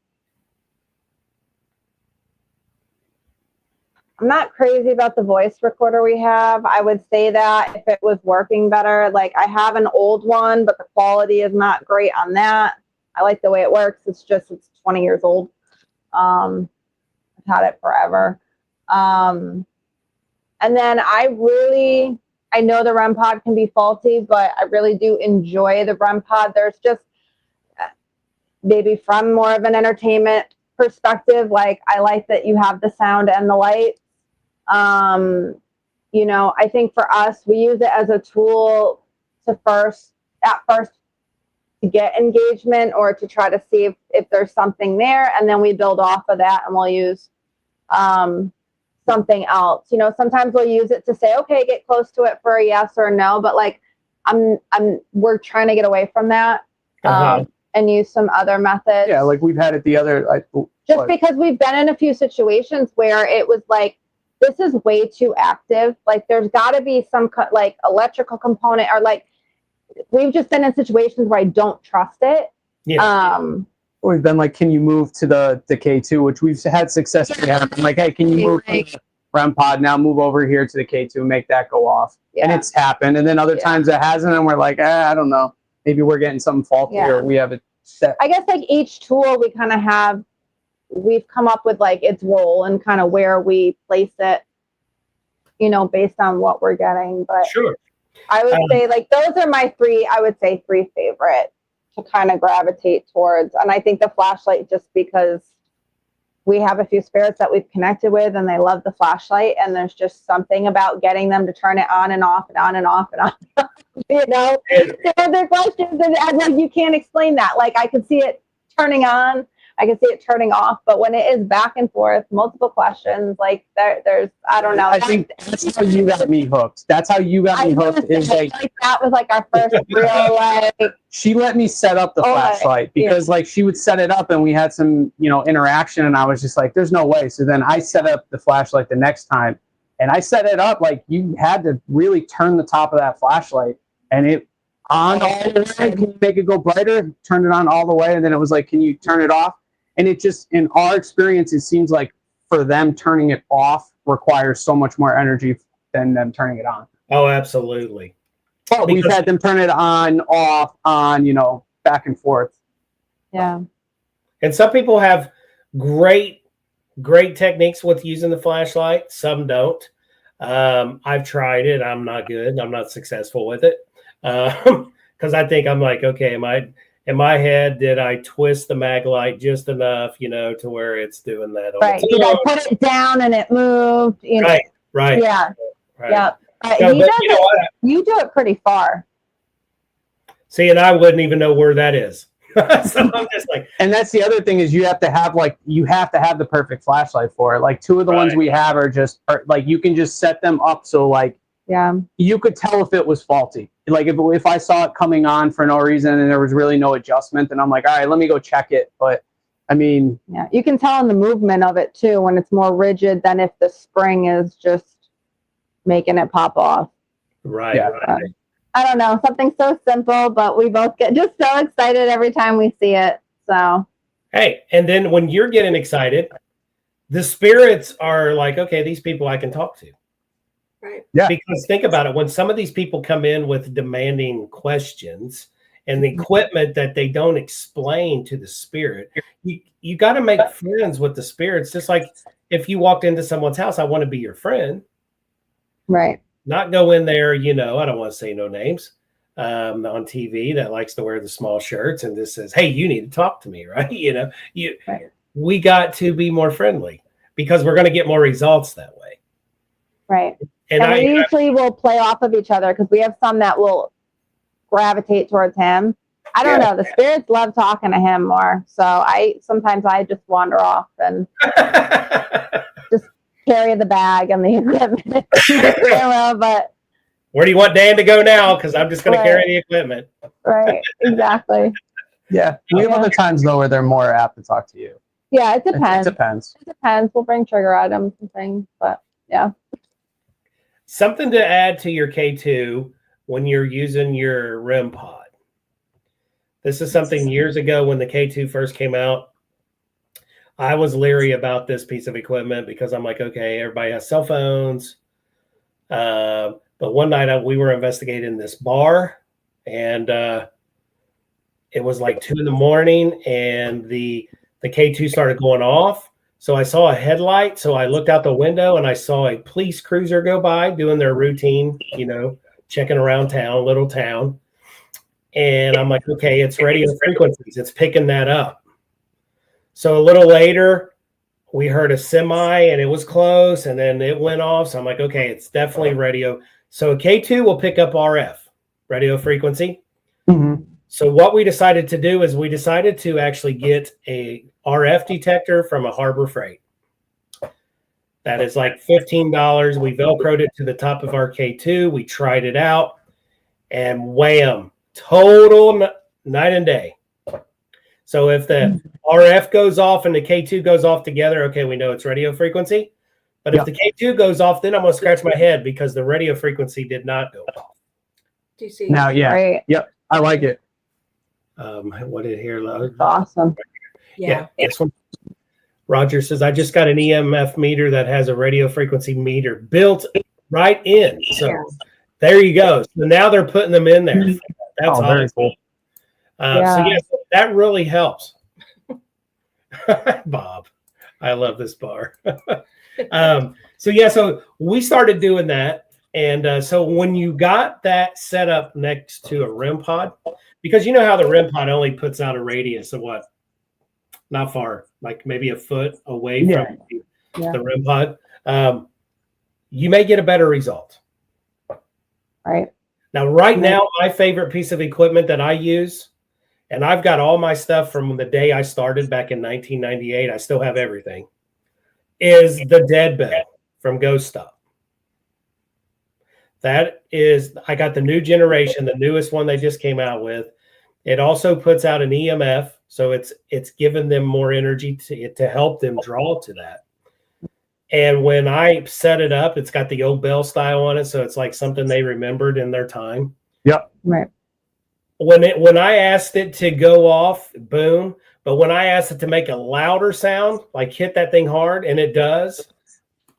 I'm not crazy about the voice recorder we have. I would say that if it was working better, like I have an old one, but the quality is not great on that. I like the way it works. It's 20 years old. I've had it forever. And then I know the REM pod can be faulty, but I really do enjoy the REM pod. There's just maybe from more of an entertainment perspective, like I like that you have the sound and the light. I think for us, we use it as a tool to first to get engagement or to try to see if there's something there, and then we build off of that and we'll use something else. Sometimes we'll use it to say, okay, get close to it for a yes or a no, but like we're trying to get away from that and use some other methods.
Yeah, like we've had it the other
because we've been in a few situations where it was like, this is way too active. Like there's got to be some like electrical component, or like we've just been in situations where I don't trust it.
Yeah.
We've been like, can you move to the K2, which we've had success with. I'm like, hey, can you move REM pod, now move over here to the K2, make that go off.
Yeah.
And it's happened. And then other times it hasn't, and we're like, I don't know. Maybe we're getting something faulty or we have it set.
I guess like each tool we kind of we've come up with like its role and kind of where we place it, you know, based on what we're getting. But
Sure.
I would say like those are my three favorite to kind of gravitate towards. And I think the flashlight, just because we have a few spirits that we've connected with and they love the flashlight, and there's just something about getting them to turn it on and off and on and off and on. You know, their questions and like you can't explain that. Like I could see it turning on, I can see it turning off, but when it is back and forth, multiple questions, like there's I don't know.
I think that's how you got me hooked. That's how you got me hooked. Is like
that was like our first real like.
She let me set up the flashlight because like she would set it up and we had some, you know, interaction, and I was just like, there's no way. So then I set up the flashlight the next time, and I set it up like you had to really turn the top of that flashlight, and it on all the way. Can you make it go brighter? Turn it on all the way, and then it was like, can you turn it off? And it just, in our experience, it seems like for them turning it off requires so much more energy than them turning it on.
Oh, absolutely.
But we've had them turn it on, off, on, you know, back and forth.
Yeah.
And some people have great techniques with using the flashlight. Some don't. I've tried it. I'm not good. I'm not successful with it. Because I think I'm like, okay, in my head, did I twist the mag light just enough, you know, to where it's doing that?
Right. Did I put it down and it moved? You know?
Right.
Yeah.
Right.
Yeah.
No,
You do it pretty far.
See, and I wouldn't even know where that is. So I'm just like,
and that's the other thing is you have to have the perfect flashlight for it. Like two of the ones we have are like you can just set them up so like you could tell if it was faulty. Like if I saw it coming on for no reason and there was really no adjustment, then I'm like, all right, let me go check it. But I mean,
yeah, you can tell in the movement of it too when it's more rigid than if the spring is just making it pop off.
Right.
Yeah.
Right.
I don't know, something so simple, but we both get just so excited every time we see it. So
hey, and then when you're getting excited, the spirits are like, okay, these people I can talk to.
Right.
Yeah.
Because think about it, when some of these people come in with demanding questions and the equipment that they don't explain to the spirit, you got to make friends with the spirits. Just like if you walked into someone's house, I want to be your friend.
right.
Not go in there, you know, I don't want to say no names, on TV that likes to wear the small shirts and just says, hey, you need to talk to me, right? You know, we got to be more friendly because we're going to get more results that way.
Right.
And
we usually will play off of each other because we have some that will gravitate towards him. I don't know. The spirits love talking to him more. So sometimes I just wander off and just carry the bag and the equipment, but
where do you want Dan to go now? Because I'm just going to carry the equipment.
Right. Exactly.
Yeah. We have other times though where they're more apt to talk to you.
Yeah, it depends.
It depends.
It depends. We'll bring trigger items and things, but yeah.
Something to add to your K2 when you're using your REM pod. This is something years ago when the K2 first came out. I was leery about this piece of equipment because I'm like, okay, everybody has cell phones. But one night we were investigating this bar, and it was like 2 a.m, and the K2 started going off. So I saw a headlight. So I looked out the window and I saw a police cruiser go by doing their routine, you know, checking around town, little town. And I'm like, okay, it's radio frequencies. It's picking that up. So a little later, we heard a semi and it was close and then it went off. So I'm like, okay, it's definitely radio. So a K2 will pick up RF, radio frequency.
Mm-hmm.
So what we decided to do is we decided to actually get a RF detector from a Harbor Freight. That is like $15. We Velcroed it to the top of our K2. We tried it out and wham, total night and day. So if the RF goes off and the K2 goes off together, okay, we know it's radio frequency. But if the K2 goes off, then I'm going to scratch my head because the radio frequency did not go off.
Do you see?
Now, yeah.
Right.
Yep. I like it.
What did here load?
Awesome.
Yeah.
This one. Roger says, I just got an EMF meter that has a radio frequency meter built right in. So there you go. So now they're putting them in there. That's
very
awesome.
cool.
So yes, that really helps. Bob, I love this bar. So we started doing that. And so when you got that set up next to a REM pod, because you know how the REM pod only puts out a radius of what? Not far, like maybe a foot away from the REM pod. You may get a better result.
Right.
Now, now, my favorite piece of equipment that I use, and I've got all my stuff from the day I started back in 1998, I still have everything, is the dead bell from Ghost Stop. That is, I got the new generation, the newest one they just came out with. It also puts out an EMF, so it's given them more energy to help them draw to that. And when I set it up, it's got the old bell style on it, so it's like something they remembered in their time.
Yep.
Right.
When I asked it to go off, boom. But when I asked it to make a louder sound, like hit that thing hard, and it does,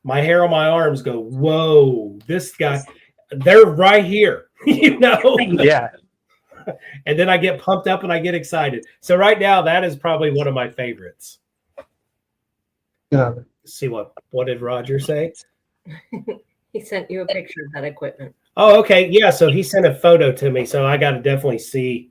my hair on my arms go, whoa, this guy, they're right here,
Yeah.
And then I get pumped up and I get excited. So right now, that is probably one of my favorites.
Yeah.
Let's see what did Roger say?
He sent you a picture of that equipment.
Oh, okay. Yeah. So he sent a photo to me. So I got to definitely see.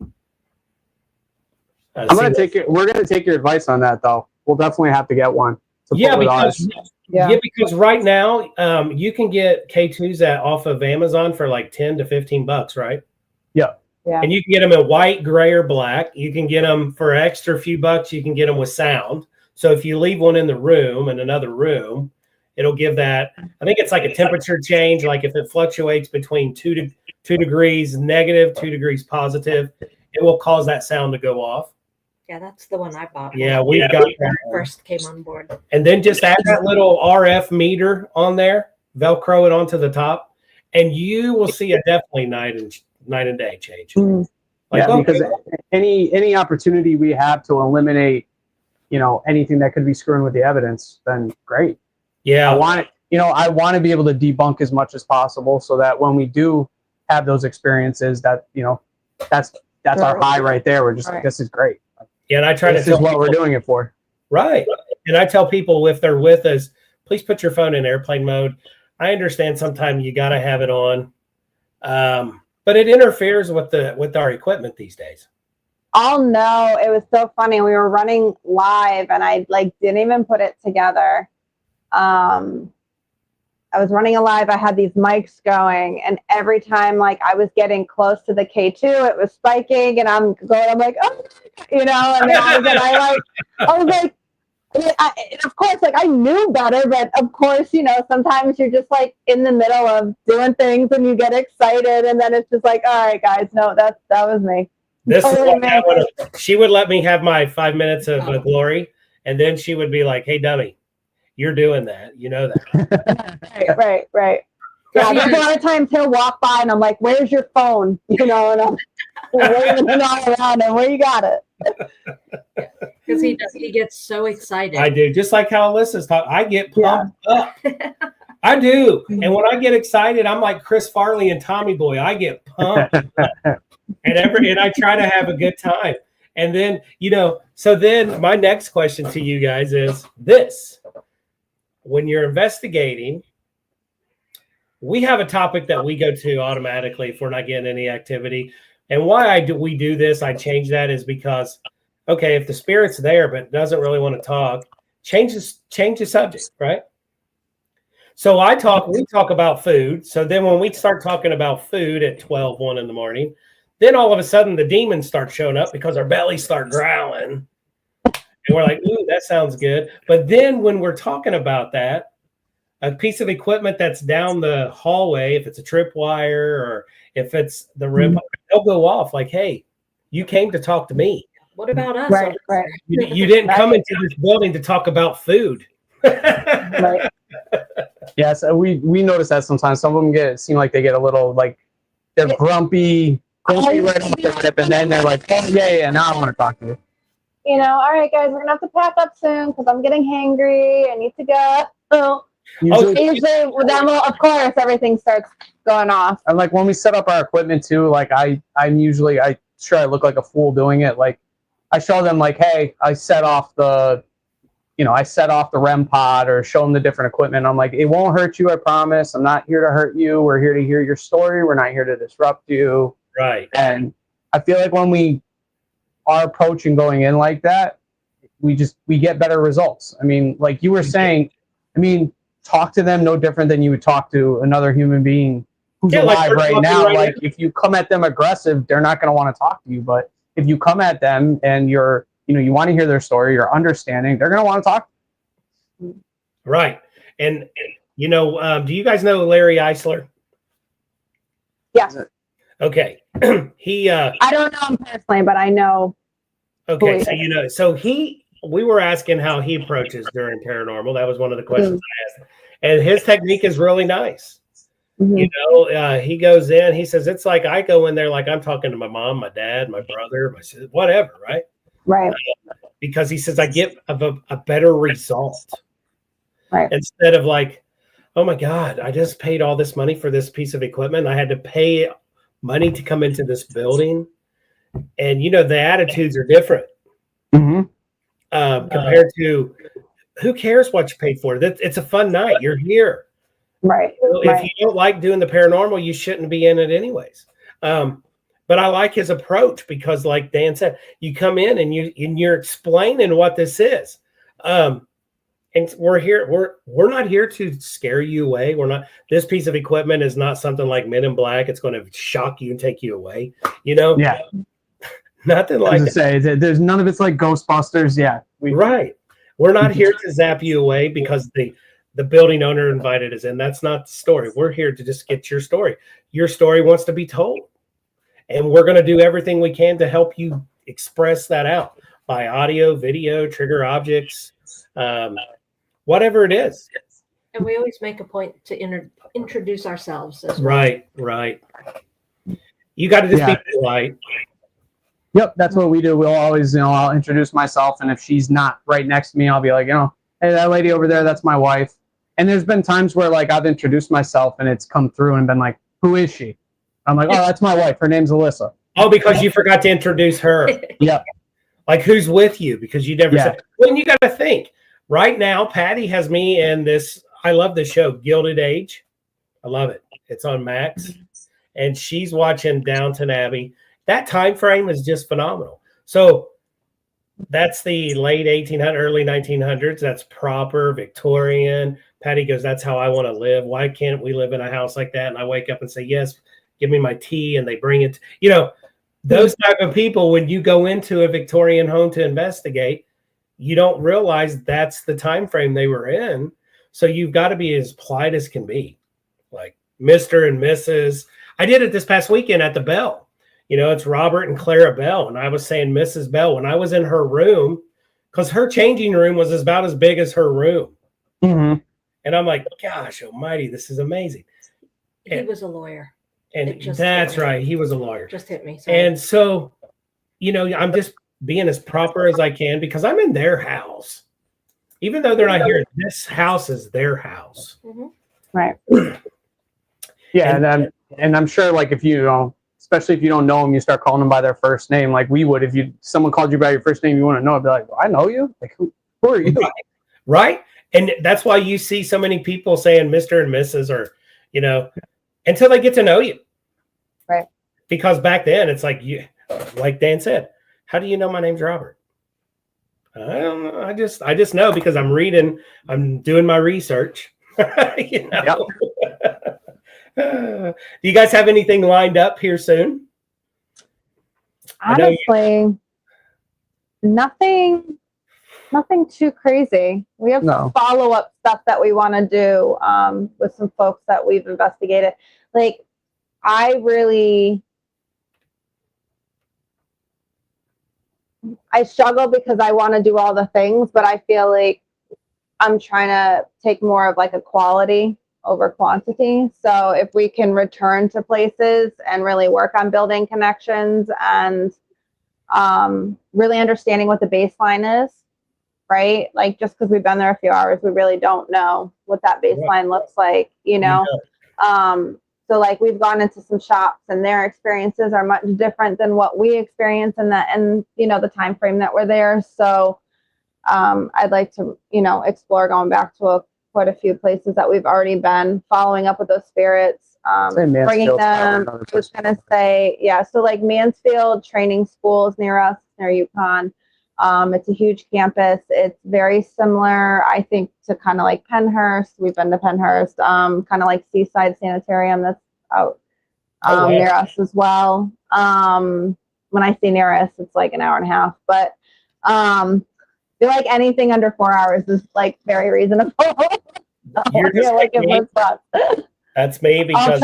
We're going to take your advice on that, though. We'll definitely have to get one.
Because right now you can get K2s off of Amazon for like $10 to $15, right?
Yeah.
And you can get them in white, gray, or black. You can get them for an extra few bucks. You can get them with sound. So if you leave one in the room in another room, it'll give that. I think it's like a temperature change. Like if it fluctuates between 2 degrees negative, 2 degrees positive, it will cause that sound to go off.
Yeah, that's the one I bought.
Yeah, we've got that
when I first came on board.
And then just add that little RF meter on there, Velcro it onto the top, and you will see a definitely night and day change.
Because any opportunity we have to eliminate, anything that could be screwing with the evidence, then great.
Yeah,
I want to be able to debunk as much as possible, so that when we do have those experiences, that that's our high right there. We're just like, this is great.
Yeah, and I try
this is what we're doing it for.
Right. And I tell people if they're with us, please put your phone in airplane mode. I understand sometimes you got to have it on, but it interferes with our equipment these days.
Oh no, it was so funny. We were running live and I didn't even put it together. I was running a live. I had these mics going, and every time I was getting close to the K2, it was spiking, and I'm like, oh, and then I was like, and of course, I knew better, but of course, sometimes you're just in the middle of doing things and you get excited, and then it's just all right, guys, no, that was me.
This totally is she would let me have my 5 minutes of glory, and then she would be like, hey, dummy, you're doing that. You know that.
Right. Yeah, there's a lot of times he'll walk by and I'm like, where's your phone? And I'm waving it all around and where you got it?
Because he gets so excited.
I do. Just like how Alyssa's talking. I get pumped up. I do. And when I get excited, I'm like Chris Farley and Tommy Boy. I get pumped up. And I try to have a good time. And then, so then my next question to you guys is this. When you're investigating, we have a topic that we go to automatically if we're not getting any activity. And why we do this, I change that is because, okay, if the spirit's there but doesn't really want to talk, change the subject, right? So we talk about food. So then when we start talking about food at 1 in the morning, then all of a sudden the demons start showing up because our bellies start growling. And we're like, ooh, that sounds good. But then when we're talking about that, a piece of equipment that's down the hallway, if it's a tripwire or if it's the REM, they'll go off like, hey, you came to talk to me.
What about us?
Right.
You didn't come into this building to talk about food.
Right.
Yeah, so we notice that sometimes some of them seem like they get a little they're grumpy right off the tip, and then they're like, oh, yeah, now I want to talk to you.
all right, guys, we're gonna have to pack up soon because I'm getting hangry. I need to go. Usually, then, well, of course, everything starts going off.
And like when we set up our equipment too, like I look like a fool doing it. Like I show them like, hey, I set off the REM pod or show them the different equipment. I'm like, it won't hurt you, I promise. I'm not here to hurt you. We're here to hear your story. We're not here to disrupt you.
Right.
And I feel like when we are approaching going in like that, we get better results. I mean, like you were saying, talk to them no different than you would talk to another human being who's alive right now. Like if you come at them aggressive, they're not going to want to talk to you. But if you come at them and you want to hear their story, you're understanding, they're going to want to talk.
Right. And, do you guys know Larry Eisler?
Yes.
Okay.
I don't know him personally, but I know.
Okay. So we were asking how he approaches during paranormal. That was one of the questions I asked. And his technique is really nice.
Mm-hmm.
He goes in, he says, it's like I go in there like I'm talking to my mom, my dad, my brother, my sister, whatever, right?
Right.
Because he says I get a better result.
Right.
Instead of like, oh my God, I just paid all this money for this piece of equipment. I had to pay money to come into this building. And, the attitudes are different.
Mm-hmm.
Compared to who cares what you paid for? It's a fun night. You're here.
Right.
If you don't like doing the paranormal, you shouldn't be in it anyways. But I like his approach because, like Dan said, you come in and you're explaining what this is. And we're here. We're not here to scare you away. We're not. This piece of equipment is not something like Men in Black. It's going to shock you and take you away.
Yeah.
Nothing like that.
Say there's none of it's like Ghostbusters. Yeah.
Right. We're not here to zap you away because the building owner invited us in. That's not the story. We're here to just get your story. Your story wants to be told. And we're going to do everything we can to help you express that out by audio, video, trigger objects, whatever it is.
And we always make a point to introduce ourselves as well.
Right. You got to just be polite.
Yep, that's what we do. We'll always, I'll introduce myself, and if she's not right next to me, I'll be like, hey, that lady over there, that's my wife. And there's been times where like I've introduced myself and it's come through and been like, who is she? I'm like, oh, that's my wife. Her name's Alyssa.
Oh, because you forgot to introduce her.
Yeah.
Like who's with you? Because you never said. Well, you got to think. Right now, Patty has me in this. I love this show, Gilded Age. I love it. It's on Max, and she's watching Downton Abbey. That time frame is just phenomenal. So that's the late 1800s, early 1900s. That's proper Victorian. Patty goes, that's how I want to live. Why can't we live in a house like that? And I wake up and say, yes, give me my tea. And they bring it. Those type of people, when you go into a Victorian home to investigate, you don't realize that's the time frame they were in. So you've got to be as polite as can be. Like Mr. and Mrs. I did it this past weekend at the Bell. It's Robert and Clara Bell. And I was saying Mrs. Bell when I was in her room, because her changing room was about as big as her room.
Mm-hmm.
And I'm like, gosh almighty, this is amazing.
He was a lawyer.
And that's right. He was a lawyer.
Just hit me. Sorry.
And so, I'm just being as proper as I can because I'm in their house. Even though they're not here, this house is their house.
Mm-hmm.
Right.
Yeah. And I'm sure like if especially if you don't know them, you start calling them by their first name, like we would. If someone called you by your first name, you want to know, I'd be like, well, I know you. Like, who are you?
Right. And that's why you see so many people saying Mr. and Mrs. or, until they get to know you.
Right.
Because back then it's like like Dan said, how do you know my name's Robert? I don't know. I just know because I'm doing my research.
Yep.
Do you guys have anything lined up here soon?
Honestly, nothing too crazy. We have follow-up stuff that we want to do with some folks that we've investigated. Like, I struggle because I want to do all the things, but I feel like I'm trying to take more of like a quality over quantity. So if we can return to places and really work on building connections and really understanding what the baseline is, right? Like just because we've been there a few hours, we really don't know what that baseline looks like, you know? So like we've gone into some shops and their experiences are much different than what we experience in that, and you know, the time frame that we're there. So I'd like to, you know, explore going back to quite a few places that we've already been, following up with those spirits, bringing them. I was going to say, yeah. So like Mansfield Training School is near us, near UConn. It's a huge campus. It's very similar, I think, to kind of like Pennhurst. We've been to Pennhurst, kind of like Seaside Sanitarium that's out near us as well. When I say near us, it's like an hour and a half, but I feel like anything under 4 hours is like very reasonable.
You're just
like
that's me, because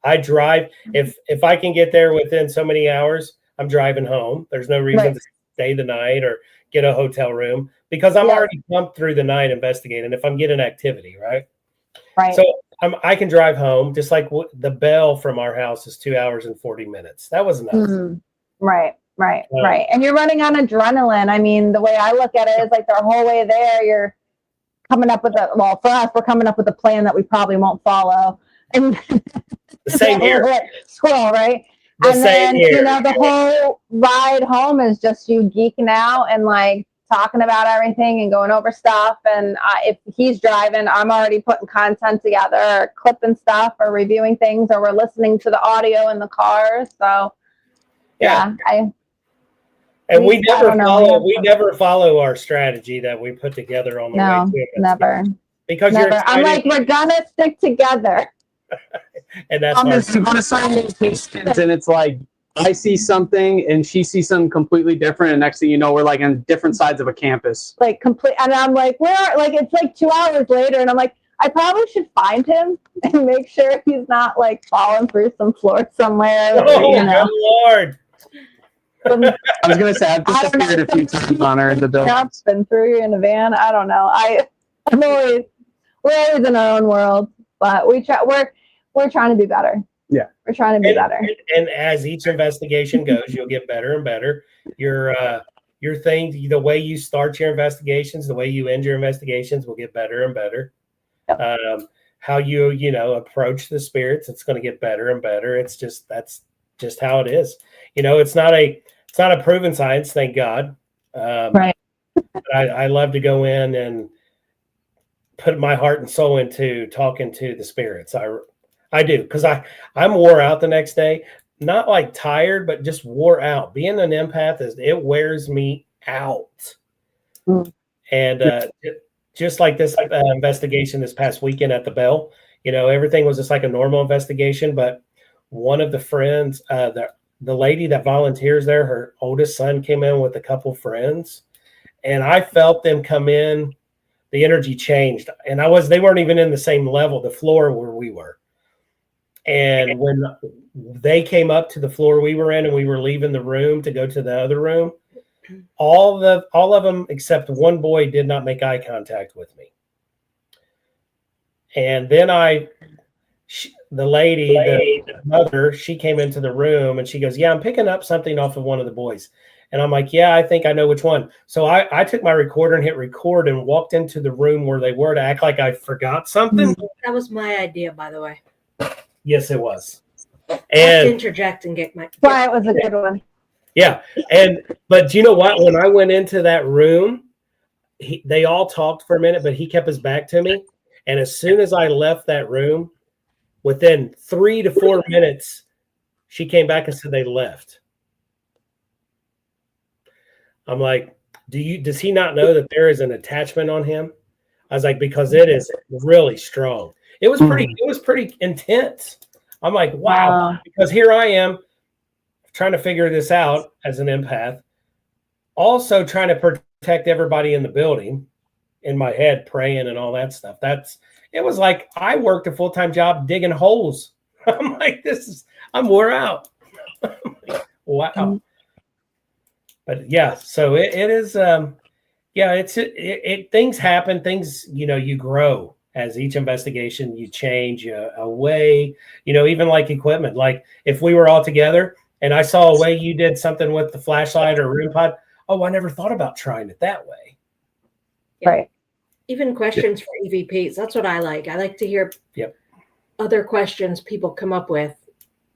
I drive. If I can get there within so many hours, I'm driving home. There's no reason to stay the night or get a hotel room, because I'm already pumped through the night investigating if I'm getting activity, right? So I can drive home, just like the Bell from our house is 2 hours and 40 minutes. That was enough.
Right. And you're running on adrenaline. I mean, the way I look at it is like the whole way there, you're coming up with for us, we're coming up with a plan that we probably won't follow. And
the same here.
Squirrel, right? And then, you know, the whole ride home is just you geeking out and like talking about everything and going over stuff. And if he's driving, I'm already putting content together, or clipping stuff, or reviewing things, or we're listening to the audio in the car. So we never follow our strategy that we put together on the way to it. Never.
Because
I'm like, we're gonna stick together.
And that's
and it's like I see something and she sees something completely different, and next thing you know, we're like on different sides of a campus.
Like and I'm like, it's like 2 hours later, and I'm like, I probably should find him and make sure he's not like falling through some floor somewhere.
Oh, you know? Good Lord.
I was gonna say I've disappeared a few times on her in the building.
Been through in a van. I don't know. we're always in our own world, but we're trying to be better.
Yeah,
we're trying to be better.
And as each investigation goes, you'll get better and better. Your thing, the way you start your investigations, the way you end your investigations, will get better and better. Yep. How you approach the spirits, it's going to get better and better. That's just how it is. You know, it's not a proven science, thank God. Right. I love to go in and put my heart and soul into talking to the spirits. I do, because I'm wore out the next day. Not like tired, but just wore out. Being an empath it wears me out. And just like this investigation this past weekend at the Bell, you know, everything was just like a normal investigation, but one of the friends, the lady that volunteers there, her oldest son came in with a couple friends, and I felt them come in. The energy changed, and they weren't even in the same level, the floor where we were. And when they came up to the floor we were in, and we were leaving the room to go to the other room, all of them except one boy did not make eye contact with me. And then the lady, the mother, she came into the room and she goes, "Yeah, I'm picking up something off of one of the boys." And I'm like, "Yeah, I think I know which one." So I took my recorder and hit record and walked into the room where they were to act like I forgot something.
That was my idea, by the way.
Yes, it was.
And interject and get my.
Why it was a good one.
Yeah, but you know what? When I went into that room, they all talked for a minute, but he kept his back to me. And as soon as I left that room, within 3 to 4 minutes, she came back and said they left. I'm like, does he not know that there is an attachment on him? I was like, because it is really strong. It was pretty intense. I'm like, wow. Because here I am trying to figure this out as an empath, also trying to protect everybody in the building, in my head, praying and all that stuff. It was like I worked a full-time job digging holes. I'm like, I'm wore out. Wow. But yeah, so it is, things happen, things, you grow as each investigation, you change a way, even like equipment. Like if we were all together, and I saw a way you did something with the flashlight or REM pod. Oh, I never thought about trying it that way.
Yeah.
Right.
Even questions for EVPs. That's what I like. I like to hear other questions people come up with.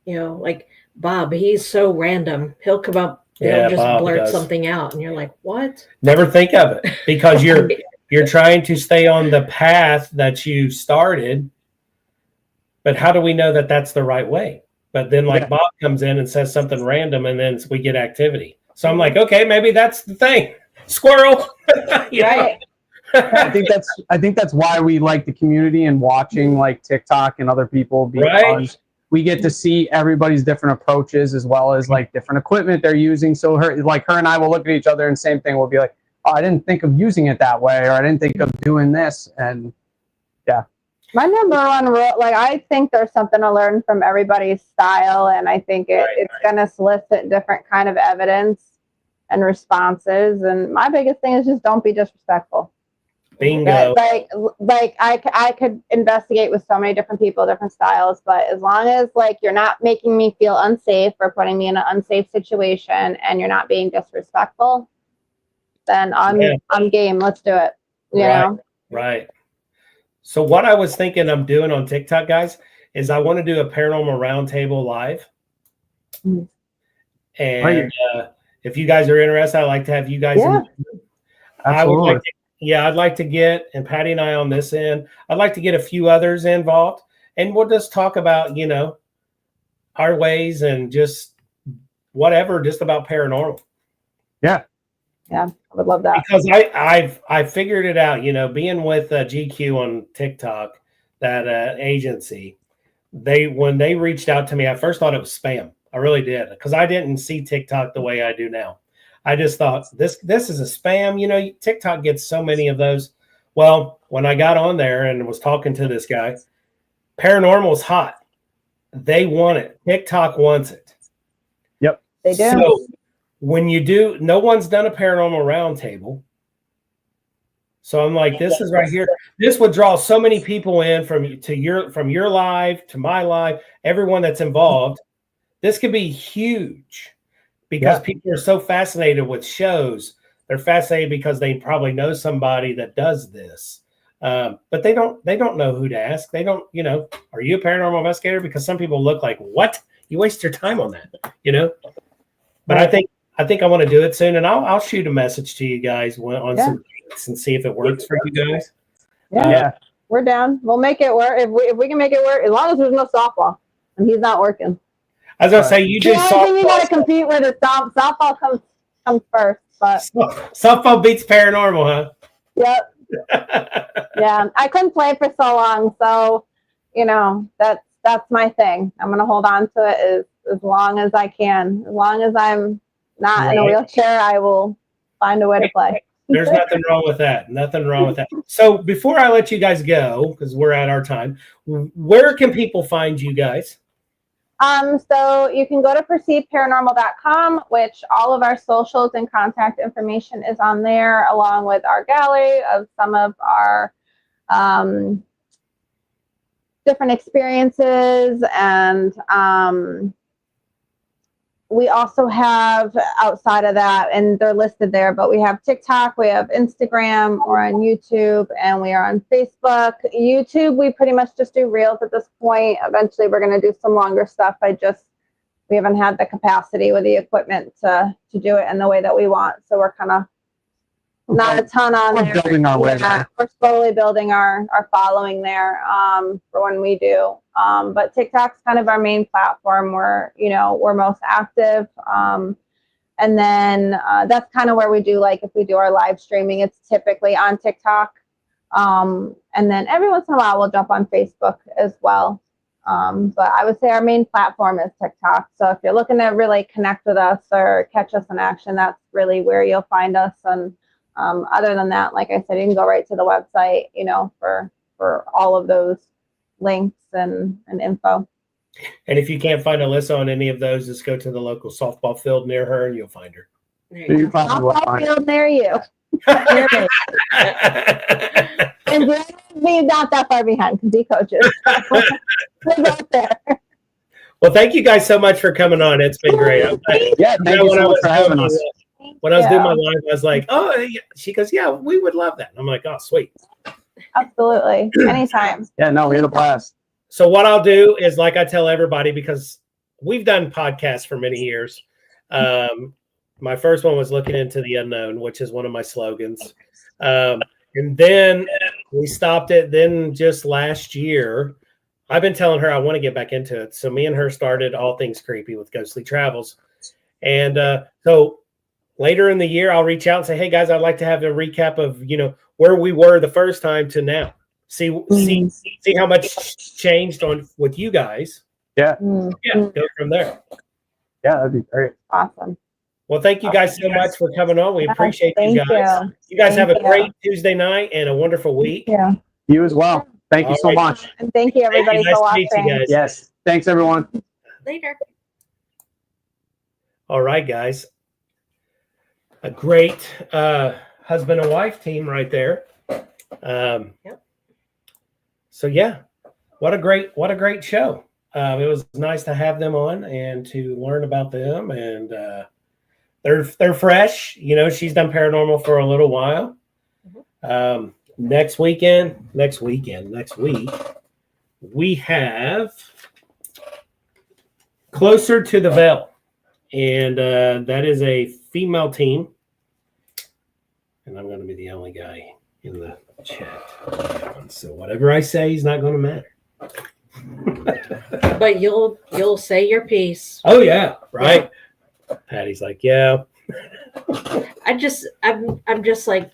You know, like Bob, he's so random. He'll come up, he'll just
Bob
blurt
does.
something out, and you're like, what?
Never think of it because you're trying to stay on the path that you started. But how do we know that that's the right way? But then like Bob comes in and says something random, and then we get activity. So I'm like, okay, maybe that's the thing. Squirrel.
Right.
I think that's why we like the community and watching like TikTok and other people, because we get to see everybody's different approaches as well as like different equipment they're using. So her and I will look at each other and same thing. We'll be like, oh, I didn't think of using it that way, or I didn't think of doing this. And
My number one rule, like I think there's something to learn from everybody's style, and I think it's going to solicit different kind of evidence and responses. And my biggest thing is just don't be disrespectful.
Bingo.
Like I could investigate with so many different people, different styles, but as long as like you're not making me feel unsafe or putting me in an unsafe situation, and you're not being disrespectful, then I'm game. Let's do it. You know?
Right. So what I was thinking I'm doing on TikTok, guys, is I want to do a paranormal roundtable live.
Mm-hmm.
And if you guys are interested, I'd like to have you guys.
Absolutely.
I'd like to get, and Patty and I on this end, I'd like to get a few others involved, and we'll just talk about, you know, our ways and just whatever, just about paranormal.
Yeah.
Yeah, I would love that.
Because I figured it out, you know, being with GQ on TikTok, that agency, when they reached out to me, I first thought it was spam. I really did, because I didn't see TikTok the way I do now. I just thought this is a spam. You know, TikTok gets so many of those. Well, when I got on there and was talking to this guy, paranormal's hot. They want it. TikTok wants it.
Yep.
They do.
So when you do, no one's done a paranormal roundtable. So I'm like, this is right here. This would draw so many people in from your live to my live, everyone that's involved. This could be huge. Because people are so fascinated with shows. They're fascinated because they probably know somebody that does this. But they don't know who to ask. They don't, you know, are you a paranormal investigator? Because some people look like, what? You waste your time on that, you know? But I think I want to do it soon, and I'll shoot a message to you guys on some dates and see if it works for you guys.
Yeah. We're down. We'll make it work. If we can make it work, as long as there's no softball and he's not working.
I was gonna say you do softball.
The only thing you got to compete with is softball comes first, but
softball beats paranormal, huh?
Yep. Yeah, I couldn't play for so long, so you know that's my thing. I'm gonna hold on to it as long as I can. As long as I'm not in a wheelchair, I will find a way to play.
There's nothing wrong with that. Nothing wrong with that. So before I let you guys go, because we're at our time, where can people find you guys?
So you can go to perceivedparanormal.com, which all of our socials and contact information is on there, along with our gallery of some of our different experiences. And we also have, outside of that, and they're listed there, but we have TikTok, we have Instagram, we're on YouTube, and we are on Facebook. YouTube, we pretty much just do reels at this point. Eventually, we're going to do some longer stuff. We haven't had the capacity with the equipment to do it in the way that we want. So we're kind of not a ton on there.
Building our way there.
We're slowly building our following there for when we do. But TikTok's kind of our main platform where, you know, we're most active. And then that's kind of where we do, like, if we do our live streaming, it's typically on TikTok. And then every once in a while we'll jump on Facebook as well. But I would say our main platform is TikTok. So if you're looking to really connect with us or catch us in action, that's really where you'll find us. And other than that, like I said, you can go right to the website, you know, for all of those links and info.
And if you can't find Alyssa on any of those, just go to the local softball field near her and you'll find her.
Softball field near you. And Jeremy's not that far behind because he coaches. He's out there.
Well, thank you guys so much for coming on. It's been great.
Yeah, thank you so much for having us.
When I was doing my live, I was like, oh, yeah. She goes, yeah, we would love that. I'm like, oh, sweet.
Absolutely. Anytime.
Yeah, no, we had a blast.
So what I'll do is, like I tell everybody, because we've done podcasts for many years. My first one was Looking into the Unknown, which is one of my slogans. And then we stopped it. Then just last year, I've been telling her I want to get back into it. So me and her started All Things Creepy with Ghostly Travels. And so later in the year, I'll reach out and say, hey, guys, I'd like to have a recap of, where we were the first time to now. See how much changed with you guys.
Yeah.
Yeah, go from there.
Yeah, that'd be great.
Awesome.
Well, thank you guys so much for coming on. We appreciate you guys. You guys have a great Tuesday night and a wonderful week.
Yeah.
You as well. Thank you so much.
And thank you, everybody,
Nice
for
to meet
watching.
you guys.
Yes. Thanks, everyone.
Later.
All right, guys. A great husband and wife team right there.
Yep.
So yeah, what a great show. It was nice to have them on and to learn about them, and they're fresh. She's done paranormal for a little while. Next week, we have Closer to the Veil, and that is a female team, and I'm going to be the only guy in the chat. So whatever I say is not going to matter.
But you'll say your piece.
Oh yeah, right. Patty's like, yeah.
I'm just like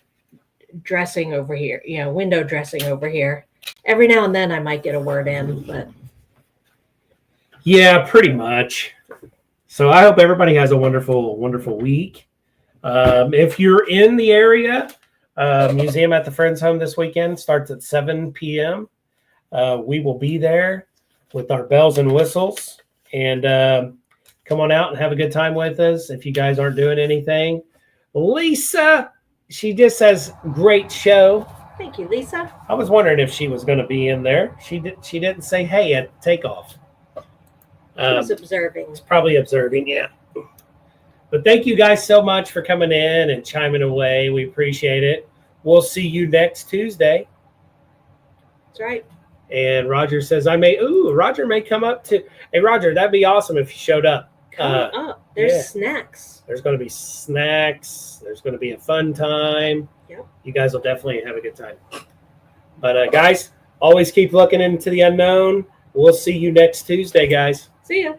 dressing over here, window dressing over here. Every now and then I might get a word in, but
yeah, pretty much. So I hope everybody has a wonderful, wonderful week. If you're in the area, Museum at the Friend's Home this weekend starts at 7 p.m. We will be there with our bells and whistles, and come on out and have a good time with us. If you guys aren't doing anything, Lisa, she just says great show.
thank you, Lisa.
I was wondering if she was going to be in there. She didn't say hey at takeoff.
I was observing.
It's probably observing, yeah. But thank you guys so much for coming in and chiming away. We appreciate it. We'll see you next Tuesday.
That's right.
And Roger says, Roger may come up to. Hey, Roger, that'd be awesome if you showed up.
Come up. There's snacks.
There's going to be snacks. There's going to be a fun time.
Yep.
You guys will definitely have a good time. But, guys, always keep looking into the unknown. We'll see you next Tuesday, guys.
See ya.